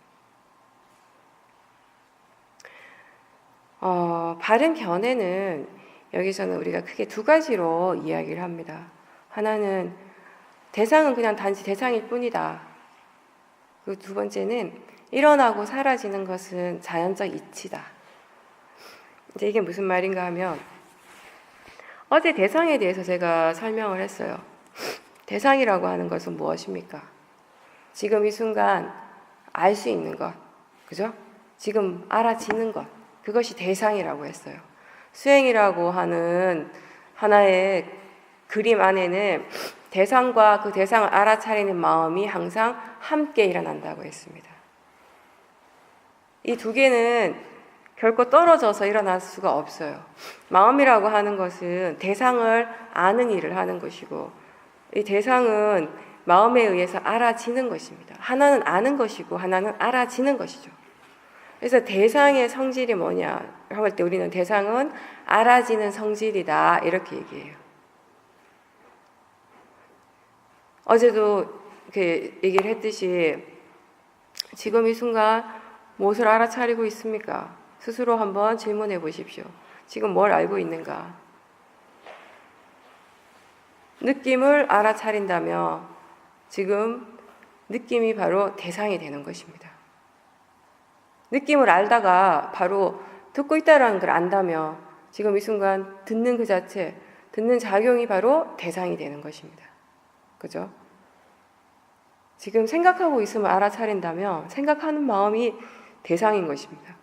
바른 견해는 여기서는 우리가 크게 두 가지로 이야기를 합니다. 하나는 대상은 그냥 단지 대상일 뿐이다. 그리고 두 번째는 일어나고 사라지는 것은 자연적 이치다. 이제 이게 무슨 말인가 하면 어제 대상에 대해서 제가 설명을 했어요. 대상이라고 하는 것은 무엇입니까? 지금 이 순간 알 수 있는 것, 그죠? 지금 알아지는 것, 그것이 대상이라고 했어요. 수행이라고 하는 하나의 그림 안에는 대상과 그 대상을 알아차리는 마음이 항상 함께 일어난다고 했습니다. 이 두 개는 결코 떨어져서 일어날 수가 없어요. 마음이라고 하는 것은 대상을 아는 일을 하는 것이고 이 대상은 마음에 의해서 알아지는 것입니다. 하나는 아는 것이고 하나는 알아지는 것이죠. 그래서 대상의 성질이 뭐냐 할 때 우리는 대상은 알아지는 성질이다 이렇게 얘기해요. 어제도 이렇게 얘기를 했듯이 지금 이 순간 무엇을 알아차리고 있습니까? 스스로 한번 질문해 보십시오. 지금 뭘 알고 있는가? 느낌을 알아차린다면 지금 느낌이 바로 대상이 되는 것입니다. 느낌을 알다가 바로 듣고 있다는 걸 안다면 지금 이 순간 듣는 그 자체, 듣는 작용이 바로 대상이 되는 것입니다. 그죠? 지금 생각하고 있음을 알아차린다면 생각하는 마음이 대상인 것입니다.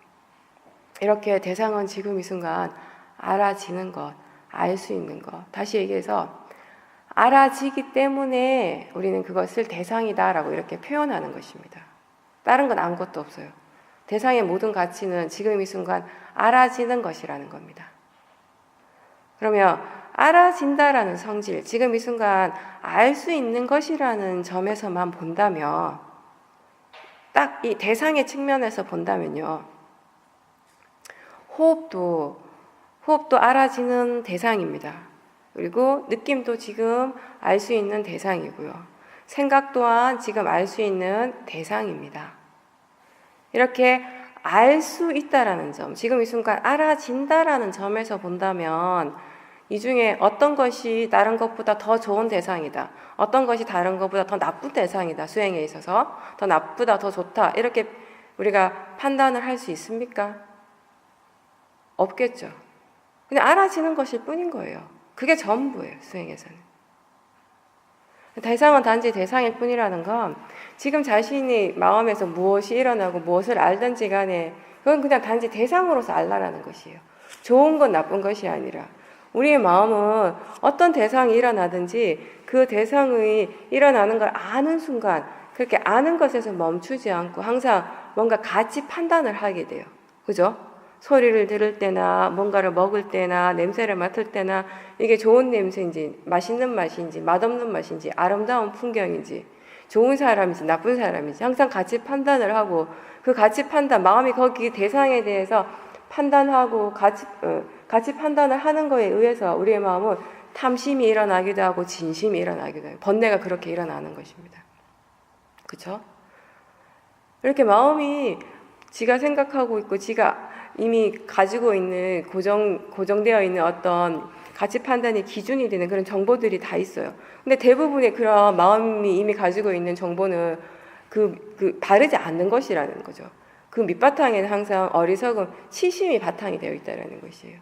이렇게 대상은 지금 이 순간 알아지는 것, 알 수 있는 것. 다시 얘기해서 알아지기 때문에 우리는 그것을 대상이다라고 이렇게 표현하는 것입니다. 다른 건 아무것도 없어요. 대상의 모든 가치는 지금 이 순간 알아지는 것이라는 겁니다. 그러면 알아진다라는 성질, 지금 이 순간 알 수 있는 것이라는 점에서만 본다면 딱 이 대상의 측면에서 본다면요. 호흡도 알아지는 대상입니다. 그리고 느낌도 지금 알 수 있는 대상이고요. 생각 또한 지금 알 수 있는 대상입니다. 이렇게 알 수 있다라는 점, 지금 이 순간 알아진다라는 점에서 본다면 이 중에 어떤 것이 다른 것보다 더 좋은 대상이다. 어떤 것이 다른 것보다 더 나쁜 대상이다. 수행에 있어서 더 나쁘다, 더 좋다. 이렇게 우리가 판단을 할 수 있습니까? 없겠죠. 그냥 알아지는 것일 뿐인 거예요. 그게 전부예요. 수행에서는. 대상은 단지 대상일 뿐이라는 건 지금 자신이 마음에서 무엇이 일어나고 무엇을 알든지 간에 그건 그냥 단지 대상으로서 알라라는 것이에요. 좋은 건 나쁜 것이 아니라 우리의 마음은 어떤 대상이 일어나든지 그 대상이 일어나는 걸 아는 순간 그렇게 아는 것에서 멈추지 않고 항상 뭔가 같이 판단을 하게 돼요. 그죠? 소리를 들을 때나 뭔가를 먹을 때나 냄새를 맡을 때나 이게 좋은 냄새인지 맛있는 맛인지 맛없는 맛인지 아름다운 풍경인지 좋은 사람인지 나쁜 사람인지 항상 같이 판단을 하고 그 같이 판단 마음이 거기 대상에 대해서 판단하고 같이 판단을 하는 거에 의해서 우리의 마음은 탐심이 일어나기도 하고 진심이 일어나기도 해요. 번뇌가 그렇게 일어나는 것입니다. 그렇죠? 이렇게 마음이 지가 생각하고 있고 지가 이미 가지고 있는 고정되어 있는 어떤 가치 판단의 기준이 되는 그런 정보들이 다 있어요. 근데 대부분의 그런 마음이 이미 가지고 있는 정보는 바르지 않는 것이라는 거죠. 그 밑바탕에는 항상 어리석은 치심이 바탕이 되어 있다는 것이에요.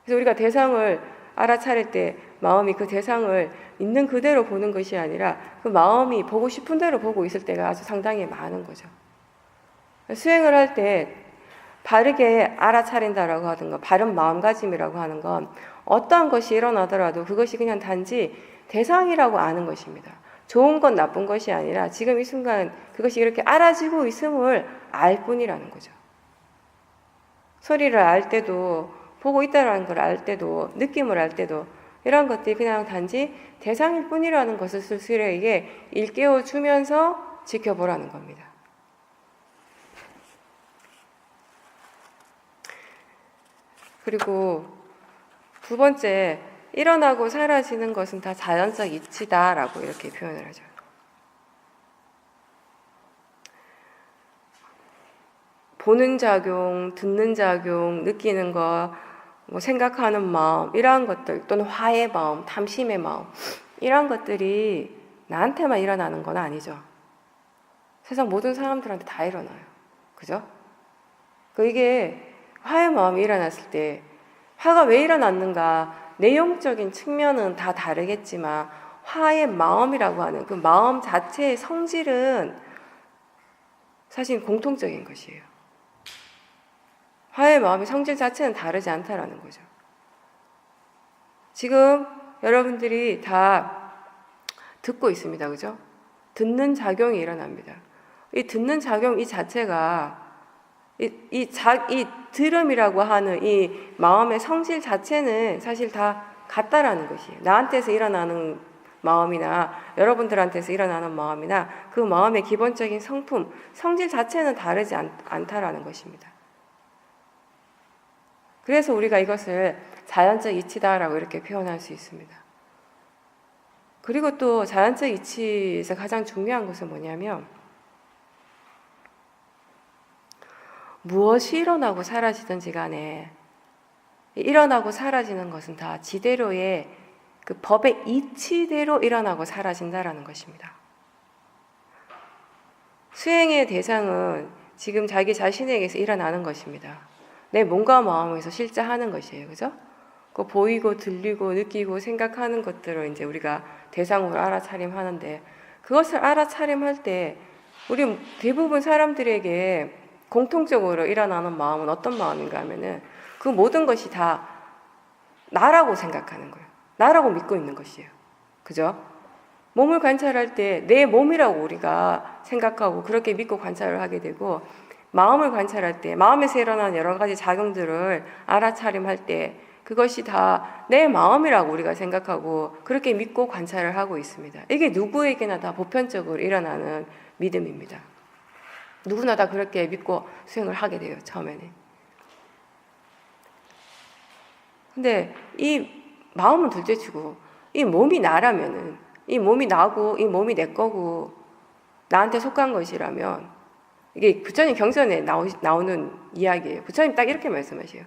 그래서 우리가 대상을 알아차릴 때 마음이 그 대상을 있는 그대로 보는 것이 아니라 그 마음이 보고 싶은 대로 보고 있을 때가 아주 상당히 많은 거죠. 수행을 할 때 바르게 알아차린다라고 하는 건, 바른 마음가짐이라고 하는 건 어떠한 것이 일어나더라도 그것이 그냥 단지 대상이라고 아는 것입니다. 좋은 건 나쁜 것이 아니라 지금 이 순간 그것이 이렇게 알아지고 있음을 알 뿐이라는 거죠. 소리를 알 때도, 보고 있다는 걸 알 때도, 느낌을 알 때도 이런 것들이 그냥 단지 대상일 뿐이라는 것을 스스로에게 일깨워 주면서 지켜보라는 겁니다. 그리고 두 번째, 일어나고 사라지는 것은 다 자연적 이치다라고 이렇게 표현을 하죠. 보는 작용, 듣는 작용, 느끼는 것, 뭐 생각하는 마음, 이러한 것들, 또는 화의 마음, 탐심의 마음, 이러한 것들이 나한테만 일어나는 건 아니죠. 세상 모든 사람들한테 다 일어나요. 그죠? 이게 화의 마음이 일어났을 때, 화가 왜 일어났는가, 내용적인 측면은 다 다르겠지만 화의 마음이라고 하는 그 마음 자체의 성질은 사실 공통적인 것이에요. 화의 마음의 성질 자체는 다르지 않다라는 거죠. 지금 여러분들이 다 듣고 있습니다. 그죠? 듣는 작용이 일어납니다. 이 듣는 작용 이 자체가 이 들음이라고 하는 이 마음의 성질 자체는 사실 다 같다라는 것이에요. 나한테서 일어나는 마음이나 여러분들한테서 일어나는 마음이나 그 마음의 기본적인 성품, 성질 자체는 다르지 않다라는 것입니다. 그래서 우리가 이것을 자연적 이치다라고 이렇게 표현할 수 있습니다. 그리고 또 자연적 이치에서 가장 중요한 것은 뭐냐면 무엇이 일어나고 사라지든지 간에 일어나고 사라지는 것은 다 지대로의 그 법의 이치대로 일어나고 사라진다라는 것입니다. 수행의 대상은 지금 자기 자신에게서 일어나는 것입니다. 내 몸과 마음에서 실제 하는 것이에요. 그죠? 그 보이고 들리고 느끼고 생각하는 것들을 이제 우리가 대상으로 알아차림하는데 그것을 알아차림할 때 우리 대부분 사람들에게 공통적으로 일어나는 마음은 어떤 마음인가 하면은 그 모든 것이 다 나라고 생각하는 거예요. 나라고 믿고 있는 것이에요. 그죠? 몸을 관찰할 때 내 몸이라고 우리가 생각하고 그렇게 믿고 관찰을 하게 되고 마음을 관찰할 때 마음에서 일어나는 여러 가지 작용들을 알아차림할 때 그것이 다 내 마음이라고 우리가 생각하고 그렇게 믿고 관찰을 하고 있습니다. 이게 누구에게나 다 보편적으로 일어나는 믿음입니다. 누구나 다 그렇게 믿고 수행을 하게 돼요. 처음에는. 근데 이 마음은 둘째치고 이 몸이 나라면은 이 몸이 나고 이 몸이 내 거고 나한테 속한 것이라면 이게 부처님 경전에 나오는 이야기예요. 부처님 딱 이렇게 말씀하세요.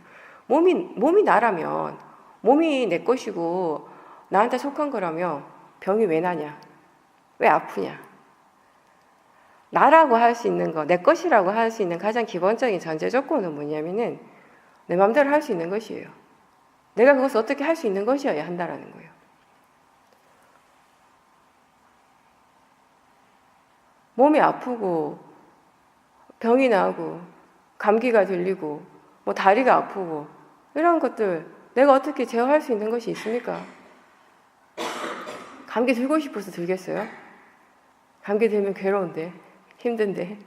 몸이 나라면 몸이 내 것이고 나한테 속한 거라면 병이 왜 나냐? 왜 아프냐? 나라고 할 수 있는 거, 내 것이라고 할 수 있는 가장 기본적인 전제 조건은 뭐냐면은 내 마음대로 할 수 있는 것이에요. 내가 그것을 어떻게 할 수 있는 것이어야 한다라는 거예요. 몸이 아프고 병이 나고 감기가 들리고 뭐 다리가 아프고 이런 것들 내가 어떻게 제어할 수 있는 것이 있습니까? 감기 들고 싶어서 들겠어요? 감기 들면 괴로운데 힘든데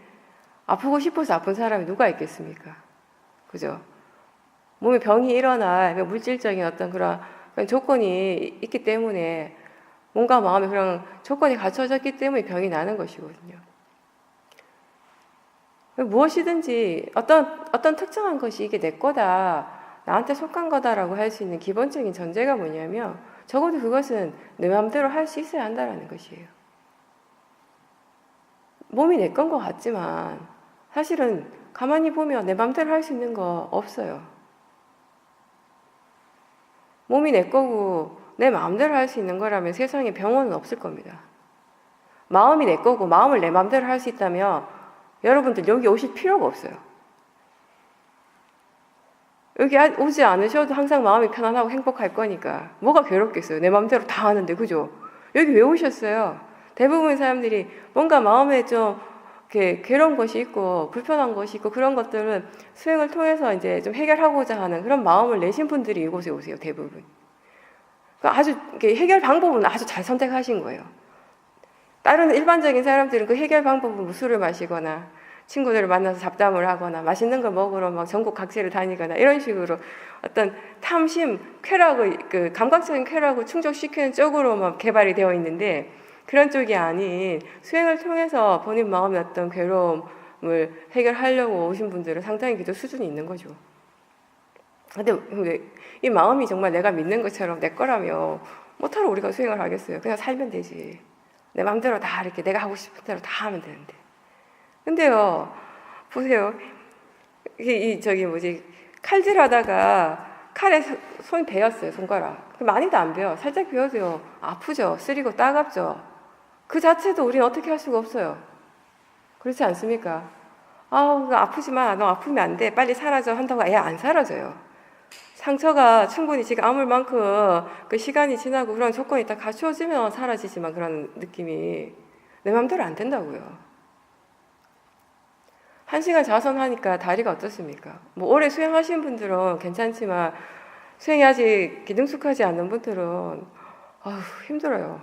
아프고 싶어서 아픈 사람이 누가 있겠습니까? 그죠? 몸에 병이 일어날 물질적인 어떤 그런 조건이 있기 때문에 몸과 마음에 그런 조건이 갖춰졌기 때문에 병이 나는 것이거든요. 무엇이든지 어떤 특정한 것이 이게 내 거다, 나한테 속한 거다라고 할 수 있는 기본적인 전제가 뭐냐면 적어도 그것은 내 마음대로 할 수 있어야 한다는 것이에요. 몸이 내 건 것 같지만 사실은 가만히 보면 내 마음대로 할 수 있는 거 없어요. 몸이 내 거고 내 마음대로 할 수 있는 거라면 세상에 병원은 없을 겁니다. 마음이 내 거고 마음을 내 마음대로 할 수 있다면 여러분들 여기 오실 필요가 없어요. 여기 오지 않으셔도 항상 마음이 편안하고 행복할 거니까 뭐가 괴롭겠어요. 내 마음대로 다 하는데, 그죠? 여기 왜 오셨어요? 대부분 사람들이 뭔가 마음에 좀 이렇게 괴로운 것이 있고 불편한 것이 있고 그런 것들은 수행을 통해서 이제 좀 해결하고자 하는 그런 마음을 내신 분들이 이곳에 오세요. 대부분. 그러니까 아주 해결 방법은 아주 잘 선택하신 거예요. 다른 일반적인 사람들은 그 해결 방법은 술을 마시거나 친구들을 만나서 잡담을 하거나 맛있는 걸 먹으러 막 전국 각지를 다니거나 이런 식으로 어떤 탐심, 쾌락을, 그 감각적인 쾌락을 충족시키는 쪽으로 막 개발이 되어 있는데, 그런 쪽이 아닌 수행을 통해서 본인 마음의 어떤 괴로움을 해결하려고 오신 분들은 상당히 기도 수준이 있는 거죠. 근데 이 마음이 정말 내가 믿는 것처럼 내 거라며 못하러 우리가 수행을 하겠어요. 그냥 살면 되지. 내 마음대로 다 이렇게 내가 하고 싶은 대로 다 하면 되는데. 근데요, 보세요. 칼질하다가 칼에 손이 베었어요, 손가락. 많이도 안 베어. 살짝 베어도요, 아프죠? 쓰리고 따갑죠? 그 자체도 우리는 어떻게 할 수가 없어요. 그렇지 않습니까? 아프지만 너 아프면 안 돼. 빨리 사라져. 한다고 안 사라져요. 상처가 충분히 지금 아물 만큼 그 시간이 지나고 그런 조건이 딱 갖추어지면 사라지지만 그런 느낌이 내 마음대로 안 된다고요. 1시간 자선하니까 다리가 어떻습니까? 뭐 오래 수행하신 분들은 괜찮지만 수행이 아직 능숙하지 않는 분들은 힘들어요.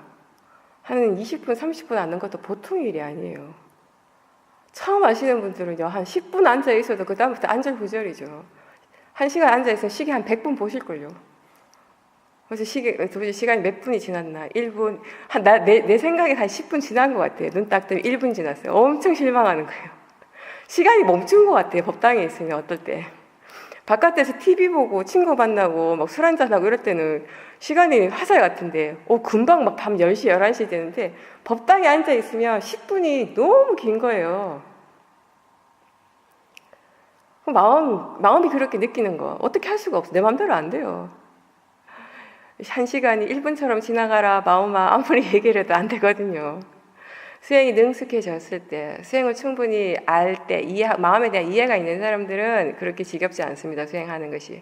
한 20분, 30분 앉는 것도 보통 일이 아니에요. 처음 하시는 분들은요, 한 10분 앉아 있어도 그 다음부터 안절부절이죠. 1시간 앉아 있으면 시계 한 100분 보실걸요. 그래서 도대체 시간이 몇 분이 지났나? 1분, 내 생각에 한 10분 지난 것 같아요. 눈 딱 뜨면 1분 지났어요. 엄청 실망하는 거예요. 시간이 멈춘 것 같아요. 법당에 있으면 어떨 때. 바깥에서 TV 보고 친구 만나고 막 술 한잔하고 이럴 때는 시간이 화살 같은데 금방 막 밤 10시, 11시 되는데 법당에 앉아 있으면 10분이 너무 긴 거예요. 마음이 그렇게 느끼는 거 어떻게 할 수가 없어. 내 마음대로 안 돼요. 1시간이 1분처럼 지나가라 마음아 아무리 얘기를 해도 안 되거든요. 수행이 능숙해졌을 때, 수행을 충분히 알 때, 마음에 대한 이해가 있는 사람들은 그렇게 지겹지 않습니다. 수행하는 것이.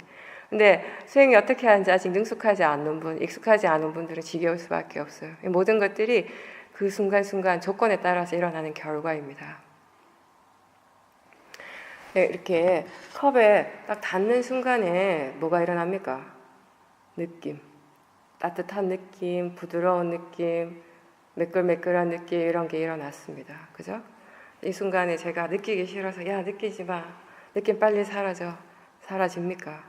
근데 수행이 어떻게 하는지 아직 능숙하지 않는 분, 익숙하지 않은 분들은 지겨울 수밖에 없어요. 모든 것들이 그 순간순간 조건에 따라서 일어나는 결과입니다. 이렇게 컵에 딱 닿는 순간에 뭐가 일어납니까? 느낌. 따뜻한 느낌, 부드러운 느낌, 매끌매끌한 느낌, 이런 게 일어났습니다. 그죠? 이 순간에 제가 느끼기 싫어서 느끼지 마. 느낌 빨리 사라져. 사라집니까?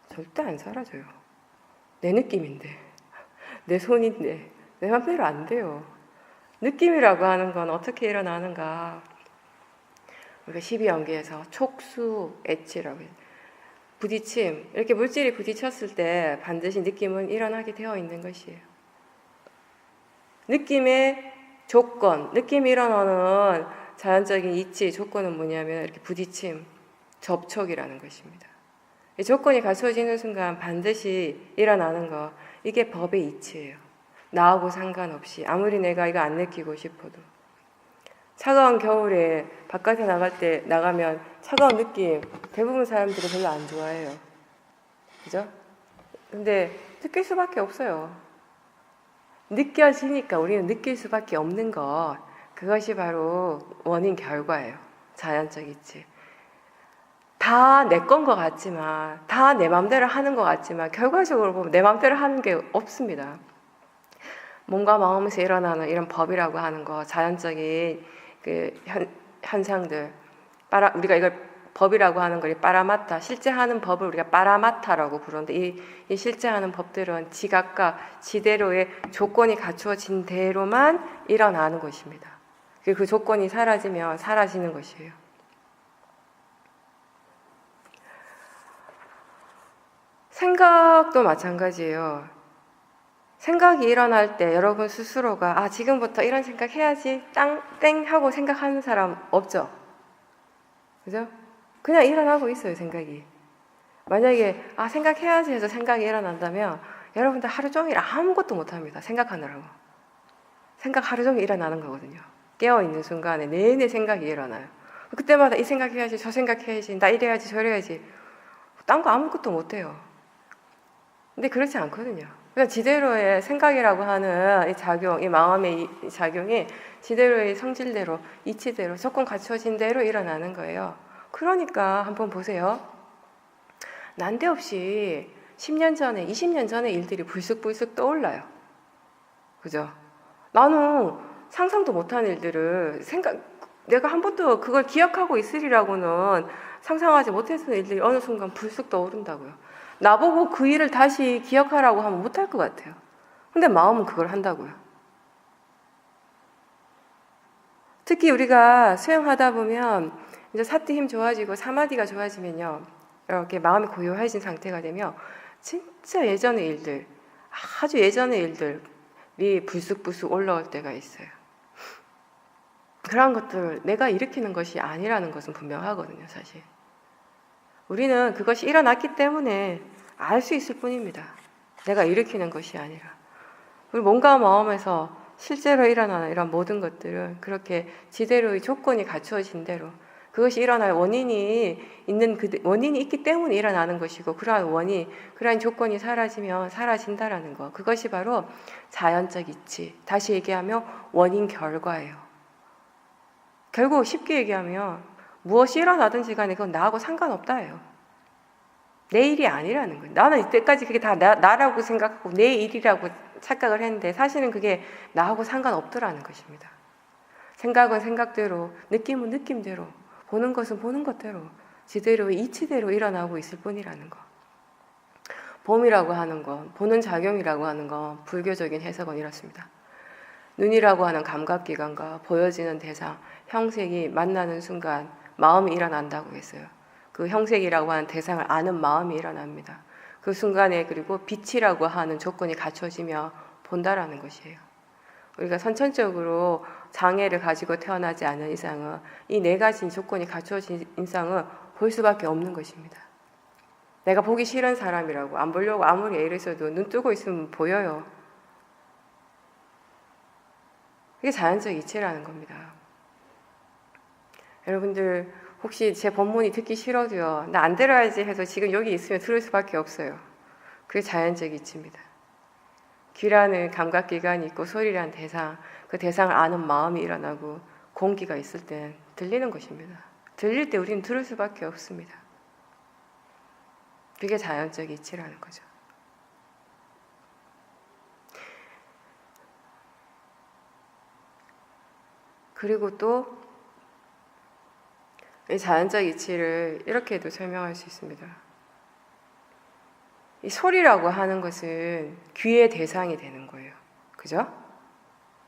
절대 안 사라져요. 내 느낌인데, 내 손인데, 내 맘대로 안 돼요. 느낌이라고 하는 건 어떻게 일어나는가? 우리가 12연계에서 촉수, 엣지라고 해요. 부딪힘, 이렇게 물질이 부딪혔을 때 반드시 느낌은 일어나게 되어 있는 것이에요. 느낌의 조건, 느낌이 일어나는 자연적인 이치, 조건은 뭐냐면 이렇게 부딪힘, 접촉이라는 것입니다. 이 조건이 갖춰지는 순간 반드시 일어나는 거, 이게 법의 이치예요. 나하고 상관없이 아무리 내가 이거 안 느끼고 싶어도. 차가운 겨울에 바깥에 나가면 차가운 느낌 대부분 사람들이 별로 안 좋아해요. 그죠? 근데 느낄 수밖에 없어요. 느껴지니까 우리는 느낄 수밖에 없는 것, 그것이 바로 원인 결과예요. 자연적 이치. 다 내 건 것 같지만, 다 내 맘대로 하는 것 같지만 결과적으로 보면 내 맘대로 하는 게 없습니다. 몸과 마음에서 일어나는 이런 법이라고 하는 거, 자연적인 그 현상들, 우리가 이걸 법이라고 하는 걸 빠라마타, 실제 하는 법을 우리가 빠라마타라고 부르는데, 이 실제 하는 법들은 지각과 지대로의 조건이 갖추어진 대로만 일어나는 것입니다. 그 조건이 사라지면 사라지는 것이에요. 생각도 마찬가지예요. 생각이 일어날 때 여러분 스스로가 지금부터 이런 생각 해야지 땡 하고 생각하는 사람 없죠? 그죠? 그냥 일어나고 있어요, 생각이. 만약에 생각해야지 해서 생각이 일어난다면 여러분들 하루 종일 아무것도 못합니다. 생각하느라고. 생각 하루 종일 일어나는 거거든요. 깨어있는 순간에 내내 생각이 일어나요. 그때마다 이 생각해야지, 저 생각해야지, 나 이래야지, 저래야지. 딴 거 아무것도 못해요. 근데 그렇지 않거든요. 그러니까 지대로의 생각이라고 하는 이 작용, 이 마음의 이 작용이 지대로의 성질대로, 이치대로, 조건 갖춰진 대로 일어나는 거예요. 그러니까 한번 보세요. 난데없이 10년 전에, 20년 전의 일들이 불쑥불쑥 떠올라요. 그죠? 나는 상상도 못한 일들을 내가 한 번도 그걸 기억하고 있으리라고는 상상하지 못했던 일들이 어느 순간 불쑥 떠오른다고요. 나보고 그 일을 다시 기억하라고 하면 못할 것 같아요. 근데 마음은 그걸 한다고요. 특히 우리가 수행하다 보면 이제 사티 힘 좋아지고 사마디가 좋아지면요, 이렇게 마음이 고요해진 상태가 되면 진짜 예전의 일들, 아주 예전의 일들이 불쑥불쑥 올라올 때가 있어요. 그런 것들을 내가 일으키는 것이 아니라는 것은 분명하거든요, 사실. 우리는 그것이 일어났기 때문에 알 수 있을 뿐입니다. 내가 일으키는 것이 아니라. 우리 몸과 마음에서 실제로 일어나는 이런 모든 것들은 그렇게 지대로의 조건이 갖추어진 대로 그것이 일어날 원인이 있기 때문에 일어나는 것이고, 그러한 조건이 사라지면 사라진다라는 거. 그것이 바로 자연적 이치. 다시 얘기하면 원인 결과예요. 결국 쉽게 얘기하면 무엇이 일어나든지 간에 그건 나하고 상관없다예요. 내 일이 아니라는 거예요. 나는 이때까지 그게 다 나라고 생각하고 내 일이라고 착각을 했는데 사실은 그게 나하고 상관없더라는 것입니다. 생각은 생각대로, 느낌은 느낌대로, 보는 것은 보는 것대로, 지대로 이치대로 일어나고 있을 뿐이라는 거. 봄이라고 하는 건, 보는 작용이라고 하는 건 불교적인 해석은 이렇습니다. 눈이라고 하는 감각기관과 보여지는 대상, 형색이 만나는 순간 마음이 일어난다고 했어요. 그 형색이라고 하는 대상을 아는 마음이 일어납니다. 그 순간에 그리고 빛이라고 하는 조건이 갖춰지며 본다라는 것이에요. 우리가 선천적으로 장애를 가지고 태어나지 않은 이상은 이 네 가지 조건이 갖춰진 이상은 볼 수밖에 없는 것입니다. 내가 보기 싫은 사람이라고 안 보려고 아무리 애를 써도 눈 뜨고 있으면 보여요. 그게 자연적 이치라는 겁니다. 여러분들 혹시 제 법문이 듣기 싫어도요, 나 안 들어야지 해서 지금 여기 있으면 들을 수밖에 없어요. 그게 자연적 이치입니다. 귀라는 감각기관이 있고 소리라는 대상, 그 대상을 아는 마음이 일어나고 공기가 있을 땐 들리는 것입니다. 들릴 때 우리는 들을 수밖에 없습니다. 그게 자연적 이치라는 거죠. 그리고 또 이 자연적 이치를 이렇게도 설명할 수 있습니다. 이 소리라고 하는 것은 귀의 대상이 되는 거예요. 그죠?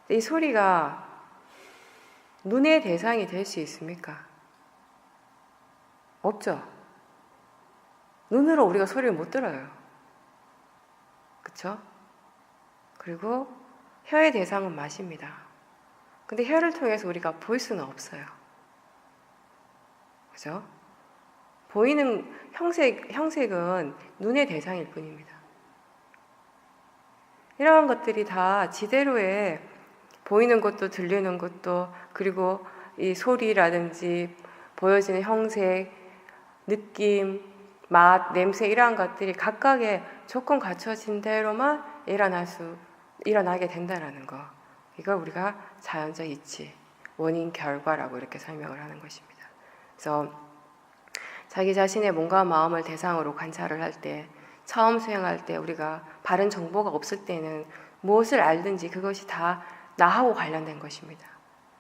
이 소리가 눈의 대상이 될 수 있습니까? 없죠. 눈으로 우리가 소리를 못 들어요. 그쵸? 그리고 혀의 대상은 맛입니다. 근데 혀를 통해서 우리가 볼 수는 없어요. 그죠? 보이는 형색은 눈의 대상일 뿐입니다. 이러한 것들이 다 지대로에 보이는 것도 들리는 것도, 그리고 이 소리라든지 보여지는 형색, 느낌, 맛, 냄새, 이러한 것들이 각각의 조건 갖춰진 대로만 일어나게 된다는 거. 이걸 우리가 자연적 이치, 원인 결과라고 이렇게 설명을 하는 것입니다. 그래서 자기 자신의 몸과 마음을 대상으로 관찰을 할 때, 처음 수행할 때 우리가 바른 정보가 없을 때는 무엇을 알든지 그것이 다 나하고 관련된 것입니다.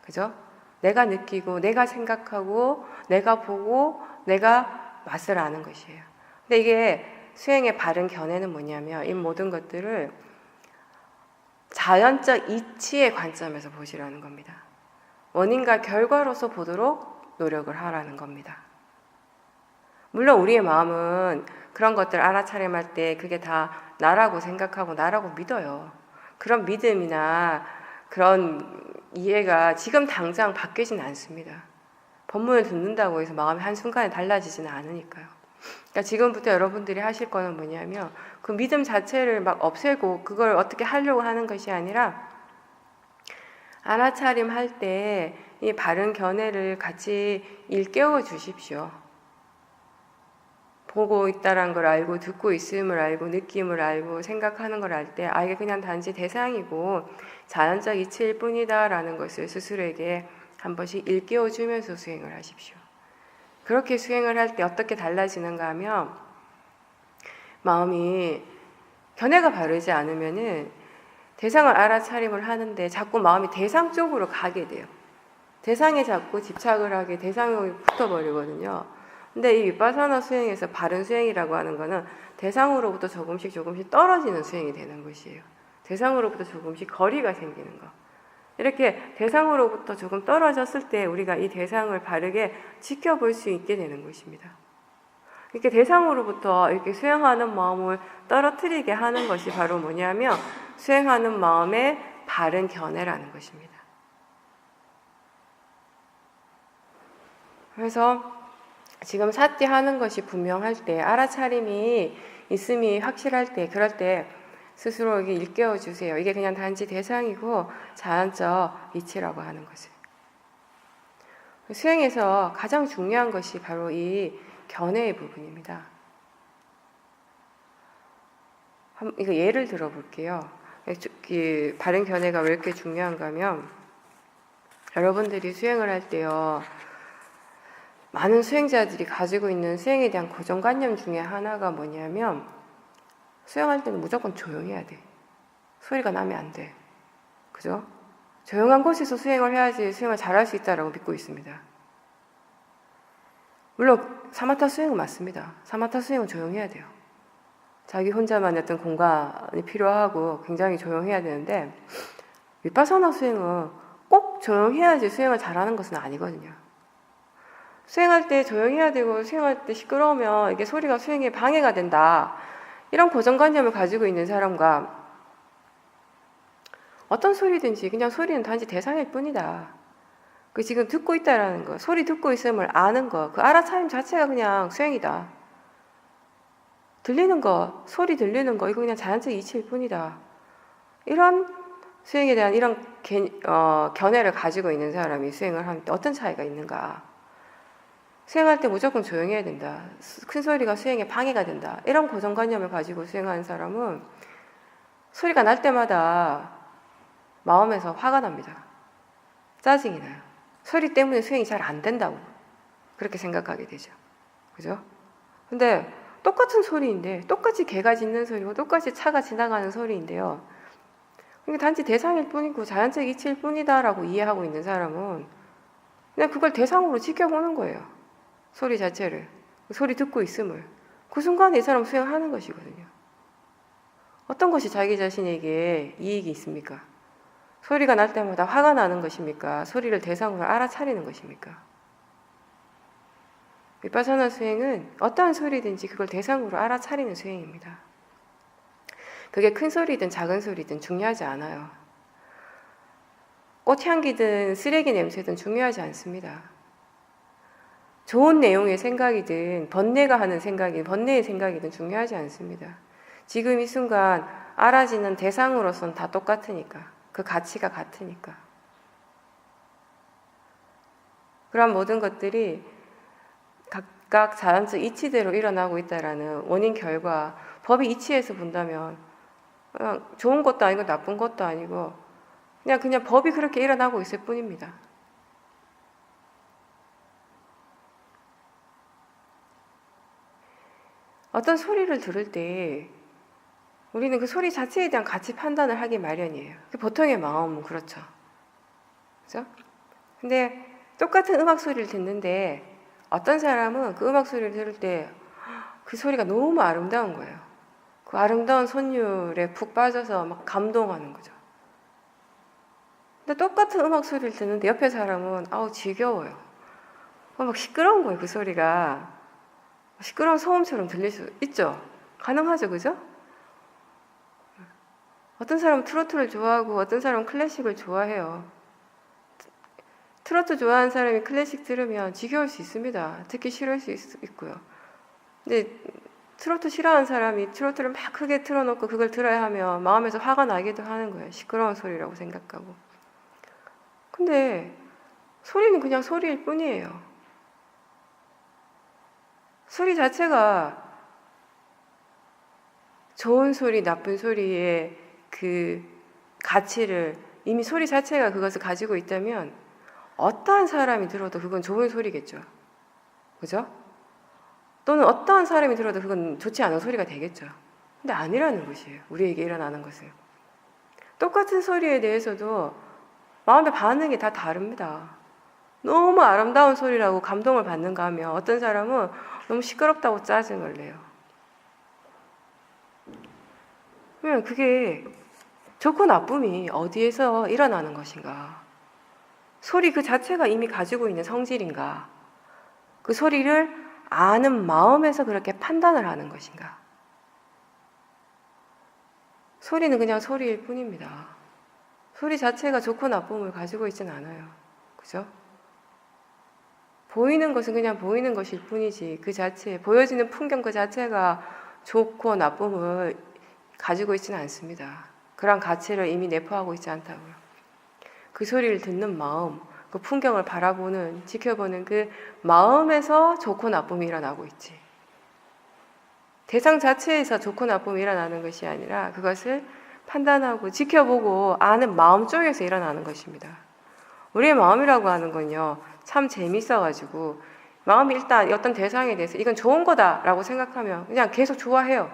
그죠? 내가 느끼고, 내가 생각하고, 내가 보고, 내가 맛을 아는 것이에요. 근데 이게 수행의 바른 견해는 뭐냐면, 이 모든 것들을 자연적 이치의 관점에서 보시라는 겁니다. 원인과 결과로서 보도록 노력을 하라는 겁니다. 물론 우리의 마음은 그런 것들 알아차림할 때 그게 다 나라고 생각하고 나라고 믿어요. 그런 믿음이나 그런 이해가 지금 당장 바뀌진 않습니다. 법문을 듣는다고 해서 마음이 한순간에 달라지지는 않으니까요. 그러니까 지금부터 여러분들이 하실 거는 뭐냐면, 그 믿음 자체를 막 없애고 그걸 어떻게 하려고 하는 것이 아니라, 알아차림 할 때 이 바른 견해를 같이 일깨워 주십시오. 보고 있다는 걸 알고 듣고 있음을 알고 느낌을 알고 생각하는 걸 알 때 이게 그냥 단지 대상이고 자연적 이치일 뿐이다라는 것을 스스로에게 한 번씩 일깨워주면서 수행을 하십시오. 그렇게 수행을 할 때 어떻게 달라지는가 하면 마음이 견해가 바르지 않으면은 대상을 알아차림을 하는데 자꾸 마음이 대상 쪽으로 가게 돼요. 대상에 자꾸 집착을 하게 대상이 붙어버리거든요. 근데 이 위파사나 수행에서 바른 수행이라고 하는 거는 대상으로부터 조금씩 떨어지는 수행이 되는 것이에요. 대상으로부터 조금씩 거리가 생기는 거. 이렇게 대상으로부터 조금 떨어졌을 때 우리가 이 대상을 바르게 지켜볼 수 있게 되는 것입니다. 이렇게 대상으로부터 이렇게 수행하는 마음을 떨어뜨리게 하는 것이 바로 뭐냐면 수행하는 마음의 바른 견해라는 것입니다. 그래서 지금 사띠하는 것이 분명할 때 알아차림이 있음이 확실할 때 그럴 때 스스로에게 일깨워 주세요. 이게 그냥 단지 대상이고 자연적 이치라고 하는 것을. 수행에서 가장 중요한 것이 바로 이 견해의 부분입니다. 이거 예를 들어 볼게요. 바른 견해가 왜 이렇게 중요한가 하면 여러분들이 수행을 할 때요. 많은 수행자들이 가지고 있는 수행에 대한 고정관념 중에 하나가 뭐냐면 수행할 때는 무조건 조용해야 돼. 소리가 나면 안 돼. 그죠? 조용한 곳에서 수행을 해야지 수행을 잘할 수 있다라고 믿고 있습니다. 물론 사마타 수행은 맞습니다. 사마타 수행은 조용해야 돼요. 자기 혼자만의 어떤 공간이 필요하고 굉장히 조용해야 되는데 위파사나 수행은 꼭 조용해야지 수행을 잘하는 것은 아니거든요. 수행할 때 조용해야 되고 수행할 때 시끄러우면 이게 소리가 수행에 방해가 된다. 이런 고정관념을 가지고 있는 사람과 어떤 소리든지 그냥 소리는 단지 대상일 뿐이다. 그 지금 듣고 있다라는 거, 소리 듣고 있음을 아는 거, 그 알아차림 자체가 그냥 수행이다. 들리는 거, 소리 들리는 거, 이거 그냥 자연적 이치일 뿐이다. 이런 수행에 대한 이런 견해를 가지고 있는 사람이 수행을 하면 어떤 차이가 있는가? 수행할 때 무조건 조용해야 된다. 큰 소리가 수행에 방해가 된다. 이런 고정관념을 가지고 수행하는 사람은 소리가 날 때마다 마음에서 화가 납니다. 짜증이 나요. 소리 때문에 수행이 잘 안 된다고 그렇게 생각하게 되죠. 그죠? 근데 똑같은 소리인데 똑같이 개가 짖는 소리고 똑같이 차가 지나가는 소리인데요. 이게 단지 대상일 뿐이고 자연적 이치일 뿐이다라고 이해하고 있는 사람은 그냥 그걸 대상으로 지켜보는 거예요. 소리 자체를. 소리 듣고 있음을. 그 순간에 이 사람 수행하는 것이거든요. 어떤 것이 자기 자신에게 이익이 있습니까? 소리가 날 때마다 화가 나는 것입니까? 소리를 대상으로 알아차리는 것입니까? 위파사나 수행은 어떠한 소리든지 그걸 대상으로 알아차리는 수행입니다. 그게 큰 소리든 작은 소리든 중요하지 않아요. 꽃향기든 쓰레기 냄새든 중요하지 않습니다. 좋은 내용의 생각이든 번뇌가 하는 생각이든 번뇌의 생각이든 중요하지 않습니다. 지금 이 순간 알아지는 대상으로서는 다 똑같으니까. 그 가치가 같으니까. 그런 모든 것들이 각각 자연적 이치대로 일어나고 있다라는 원인 결과 법이 이치에서 본다면 그냥 좋은 것도 아니고 나쁜 것도 아니고 그냥 법이 그렇게 일어나고 있을 뿐입니다. 어떤 소리를 들을 때 우리는 그 소리 자체에 대한 가치 판단을 하기 마련이에요. 보통의 마음은 그렇죠. 그죠? 근데 똑같은 음악 소리를 듣는데 어떤 사람은 그 음악 소리를 들을 때 그 소리가 너무 아름다운 거예요. 그 아름다운 선율에 푹 빠져서 막 감동하는 거죠. 근데 똑같은 음악 소리를 듣는데 옆에 사람은 지겨워요. 막 시끄러운 거예요. 그 소리가. 시끄러운 소음처럼 들릴 수 있죠. 가능하죠. 그죠? 어떤 사람은 트로트를 좋아하고 어떤 사람은 클래식을 좋아해요. 트로트 좋아하는 사람이 클래식 들으면 지겨울 수 있습니다. 듣기 싫을 수 있고요. 근데 트로트 싫어하는 사람이 트로트를 막 크게 틀어놓고 그걸 들어야 하면 마음에서 화가 나기도 하는 거예요. 시끄러운 소리라고 생각하고. 근데 소리는 그냥 소리일 뿐이에요. 소리 자체가 좋은 소리, 나쁜 소리의 그 가치를 이미 소리 자체가 그것을 가지고 있다면 어떠한 사람이 들어도 그건 좋은 소리겠죠. 그죠? 또는 어떠한 사람이 들어도 그건 좋지 않은 소리가 되겠죠. 근데 아니라는 것이에요. 우리에게 일어나는 것은. 똑같은 소리에 대해서도 마음의 반응이 다 다릅니다. 너무 아름다운 소리라고 감동을 받는가 하면 어떤 사람은 너무 시끄럽다고 짜증을 내요. 그러면 그게 좋고 나쁨이 어디에서 일어나는 것인가? 소리 그 자체가 이미 가지고 있는 성질인가? 그 소리를 아는 마음에서 그렇게 판단을 하는 것인가? 소리는 그냥 소리일 뿐입니다. 소리 자체가 좋고 나쁨을 가지고 있진 않아요. 그죠? 보이는 것은 그냥 보이는 것일 뿐이지 그 자체, 보여지는 풍경 그 자체가 좋고 나쁨을 가지고 있지는 않습니다. 그런 가치를 이미 내포하고 있지 않다고요. 그 소리를 듣는 마음, 그 풍경을 바라보는, 지켜보는 그 마음에서 좋고 나쁨이 일어나고 있지. 대상 자체에서 좋고 나쁨이 일어나는 것이 아니라 그것을 판단하고 지켜보고 아는 마음 쪽에서 일어나는 것입니다. 우리의 마음이라고 하는 건요, 참 재밌어가지고 마음이 일단 어떤 대상에 대해서 이건 좋은 거다라고 생각하면 그냥 계속 좋아해요.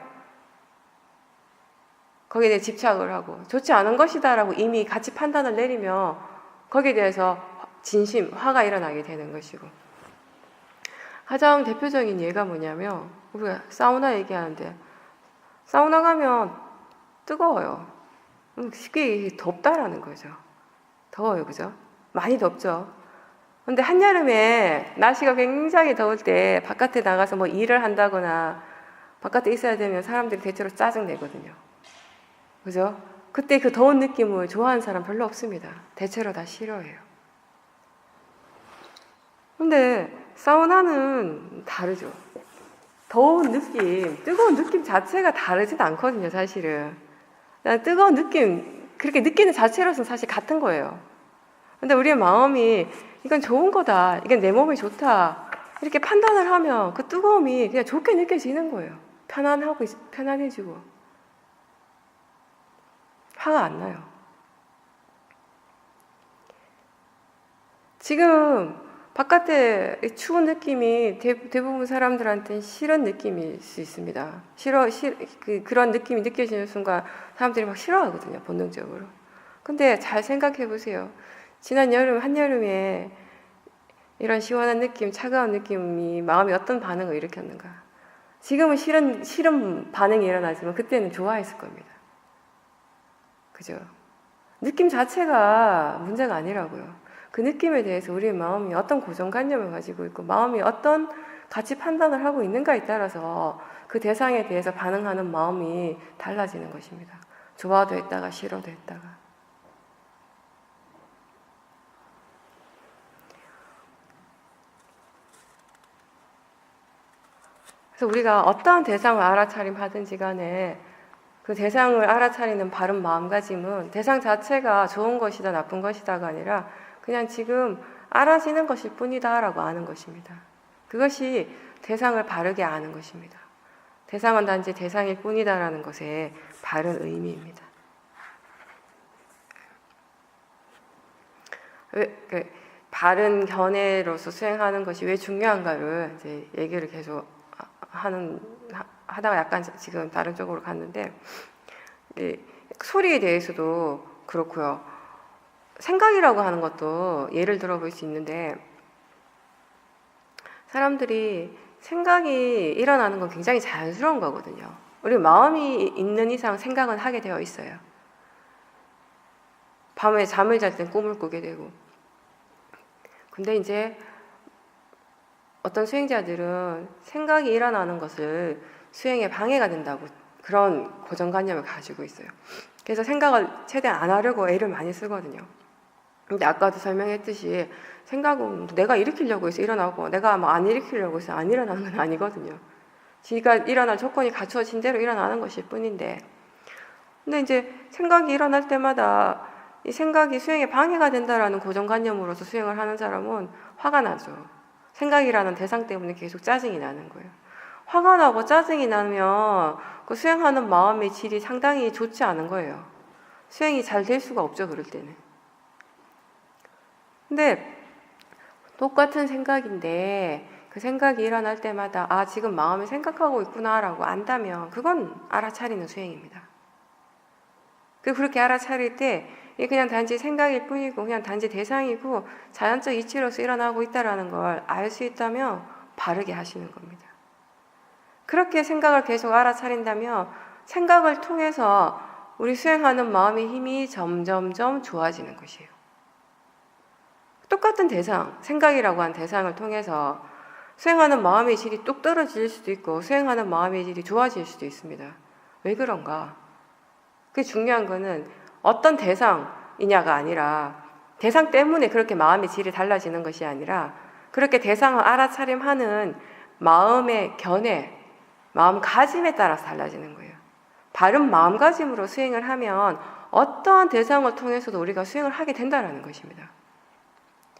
거기에 대해 집착을 하고 좋지 않은 것이다라고 이미 같이 판단을 내리면 거기에 대해서 진심, 화가 일어나게 되는 것이고, 가장 대표적인 예가 뭐냐면 우리가 사우나 얘기하는데 사우나 가면 뜨거워요. 쉽게 덥다라는 거죠. 더워요. 그죠? 많이 덥죠. 근데 한여름에 날씨가 굉장히 더울 때 바깥에 나가서 뭐 일을 한다거나 바깥에 있어야 되면 사람들이 대체로 짜증내거든요. 그죠? 그때 그 더운 느낌을 좋아하는 사람 별로 없습니다. 대체로 다 싫어해요. 근데 사우나는 다르죠. 더운 느낌, 뜨거운 느낌 자체가 다르진 않거든요, 사실은. 뜨거운 느낌, 그렇게 느끼는 자체로서는 사실 같은 거예요. 근데 우리의 마음이 이건 좋은 거다, 이건 내 몸에 좋다, 이렇게 판단을 하면 그 뜨거움이 그냥 좋게 느껴지는 거예요. 편안해지고. 화가 안 나요. 지금 바깥에 추운 느낌이 대부분 사람들한테는 싫은 느낌일 수 있습니다. 그런 느낌이 느껴지는 순간 사람들이 막 싫어하거든요, 본능적으로. 근데 잘 생각해 보세요. 지난 여름, 한여름에 이런 시원한 느낌, 차가운 느낌이 마음에 어떤 반응을 일으켰는가? 지금은 싫은 반응이 일어나지만 그때는 좋아했을 겁니다. 그죠? 느낌 자체가 문제가 아니라고요. 그 느낌에 대해서 우리의 마음이 어떤 고정관념을 가지고 있고 마음이 어떤 가치 판단을 하고 있는가에 따라서 그 대상에 대해서 반응하는 마음이 달라지는 것입니다. 좋아도 했다가 싫어도 했다가. 그래서 우리가 어떠한 대상을 알아차림하든지 간에 그 대상을 알아차리는 바른 마음가짐은 대상 자체가 좋은 것이다 나쁜 것이다가 아니라 그냥 지금 알아지는 것일 뿐이다라고 아는 것입니다. 그것이 대상을 바르게 아는 것입니다. 대상은 단지 대상일 뿐이다라는 것의 바른 의미입니다. 바른 견해로서 수행하는 것이 왜 중요한가를 이제 얘기를 계속 하다가 약간 지금 다른 쪽으로 갔는데, 소리에 대해서도 그렇고요. 생각이라고 하는 것도 예를 들어볼 수 있는데, 사람들이 생각이 일어나는 건 굉장히 자연스러운 거거든요. 우리 마음이 있는 이상 생각은 하게 되어 있어요. 밤에 잠을 잘 땐 꿈을 꾸게 되고. 근데 이제 어떤 수행자들은 생각이 일어나는 것을 수행에 방해가 된다고 그런 고정관념을 가지고 있어요. 그래서 생각을 최대한 안 하려고 애를 많이 쓰거든요. 근데 아까도 설명했듯이 생각은 내가 일으키려고 해서 일어나고 내가 뭐 안 일으키려고 해서 안 일어나는 건 아니거든요. 지가 일어날 조건이 갖추어진 대로 일어나는 것일 뿐인데, 근데 이제 생각이 일어날 때마다 이 생각이 수행에 방해가 된다라는 고정관념으로서 수행을 하는 사람은 화가 나죠. 생각이라는 대상 때문에 계속 짜증이 나는 거예요. 화가 나고 짜증이 나면 그 수행하는 마음의 질이 상당히 좋지 않은 거예요. 수행이 잘 될 수가 없죠, 그럴 때는. 근데 똑같은 생각인데 그 생각이 일어날 때마다 아, 지금 마음이 생각하고 있구나라고 안다면 그건 알아차리는 수행입니다. 그렇게 알아차릴 때 이게 그냥 단지 생각일 뿐이고 그냥 단지 대상이고 자연적 이치로서 일어나고 있다는 걸 알 수 있다면 바르게 하시는 겁니다. 그렇게 생각을 계속 알아차린다면 생각을 통해서 우리 수행하는 마음의 힘이 점점점 좋아지는 것이에요. 똑같은 대상, 생각이라고 한 대상을 통해서 수행하는 마음의 질이 뚝 떨어질 수도 있고 수행하는 마음의 질이 좋아질 수도 있습니다. 왜 그런가? 그 중요한 거는 어떤 대상이냐가 아니라 대상 때문에 그렇게 마음의 질이 달라지는 것이 아니라 그렇게 대상을 알아차림하는 마음의 견해, 마음가짐에 따라서 달라지는 거예요. 바른 마음가짐으로 수행을 하면 어떠한 대상을 통해서도 우리가 수행을 하게 된다는 것입니다.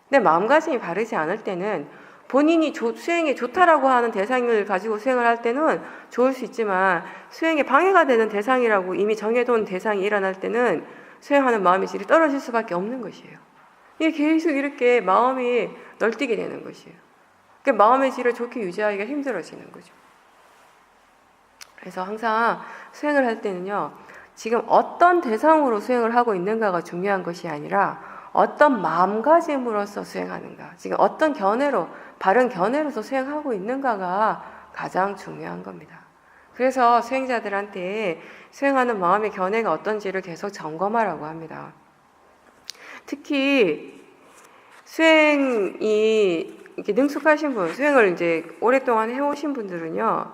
근데 마음가짐이 바르지 않을 때는 본인이 수행에 좋다라고 하는 대상을 가지고 수행을 할 때는 좋을 수 있지만 수행에 방해가 되는 대상이라고 이미 정해둔 대상이 일어날 때는 수행하는 마음의 질이 떨어질 수밖에 없는 것이에요. 이게 계속 이렇게 마음이 널뛰게 되는 것이에요. 그러니까 마음의 질을 좋게 유지하기가 힘들어지는 거죠. 그래서 항상 수행을 할 때는요, 지금 어떤 대상으로 수행을 하고 있는가가 중요한 것이 아니라 어떤 마음가짐으로서 수행하는가, 지금 어떤 견해로, 바른 견해로서 수행하고 있는가가 가장 중요한 겁니다. 그래서 수행자들한테 수행하는 마음의 견해가 어떤지를 계속 점검하라고 합니다. 특히 수행이 이렇게 능숙하신 분, 수행을 이제 오랫동안 해오신 분들은요,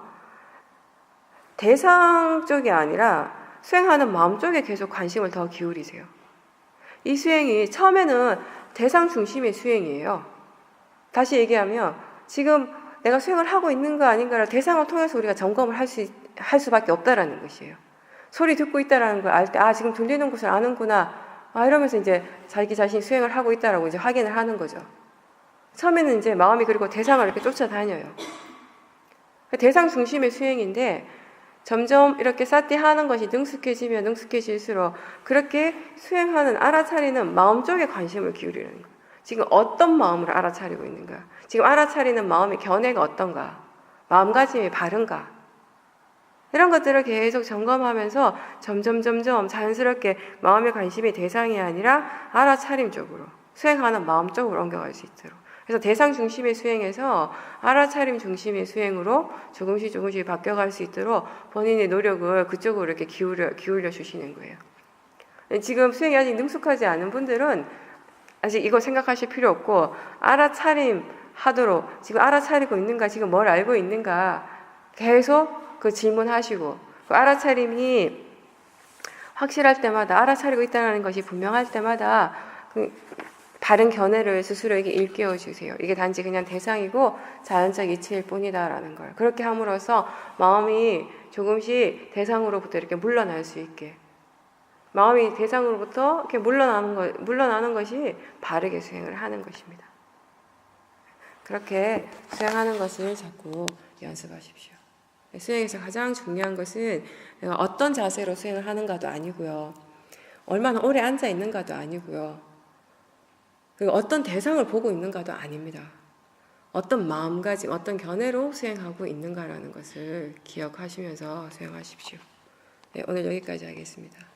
대상 쪽이 아니라 수행하는 마음 쪽에 계속 관심을 더 기울이세요. 이 수행이 처음에는 대상 중심의 수행이에요. 다시 얘기하면 지금 내가 수행을 하고 있는가 아닌가를 대상을 통해서 우리가 점검을 할 수밖에 없다라는 것이에요. 소리 듣고 있다라는 걸 알 때, 아, 지금 들리는 것을 아는구나. 아, 이러면서 이제 자기 자신이 수행을 하고 있다라고 이제 확인을 하는 거죠. 처음에는 이제 마음이 그리고 대상을 이렇게 쫓아다녀요. 대상 중심의 수행인데 점점 이렇게 쌓디 하는 것이 능숙해지면 능숙해질수록 그렇게 수행하는 알아차리는 마음 쪽에 관심을 기울이는 거예요. 지금 어떤 마음을 알아차리고 있는가? 지금 알아차리는 마음의 견해가 어떤가? 마음가짐이 바른가? 이런 것들을 계속 점검하면서 점점 자연스럽게 마음의 관심이 대상이 아니라 알아차림 쪽으로 수행하는 마음 쪽으로 옮겨갈 수 있도록. 그래서 대상 중심의 수행에서 알아차림 중심의 수행으로 조금씩 바뀌어갈 수 있도록 본인의 노력을 그쪽으로 이렇게 기울여 주시는 거예요. 지금 수행이 아직 능숙하지 않은 분들은 아직 이거 생각하실 필요 없고 알아차림 하도록 지금 알아차리고 있는가, 지금 뭘 알고 있는가 계속 그 질문하시고 그 알아차림이 확실할 때마다 알아차리고 있다는 것이 분명할 때마다 그 다른 견해를 스스로에게 일깨워 주세요. 이게 단지 그냥 대상이고 자연적 이치일 뿐이다라는 걸. 그렇게 함으로써 마음이 조금씩 대상으로부터 이렇게 물러날 수 있게. 마음이 대상으로부터 이렇게 물러나는 것이 바르게 수행을 하는 것입니다. 그렇게 수행하는 것을 자꾸 연습하십시오. 수행에서 가장 중요한 것은 내가 어떤 자세로 수행을 하는가도 아니고요. 얼마나 오래 앉아 있는가도 아니고요. 그리고 어떤 대상을 보고 있는가도 아닙니다. 어떤 마음가짐, 어떤 견해로 수행하고 있는가라는 것을 기억하시면서 수행하십시오. 네, 오늘 여기까지 하겠습니다.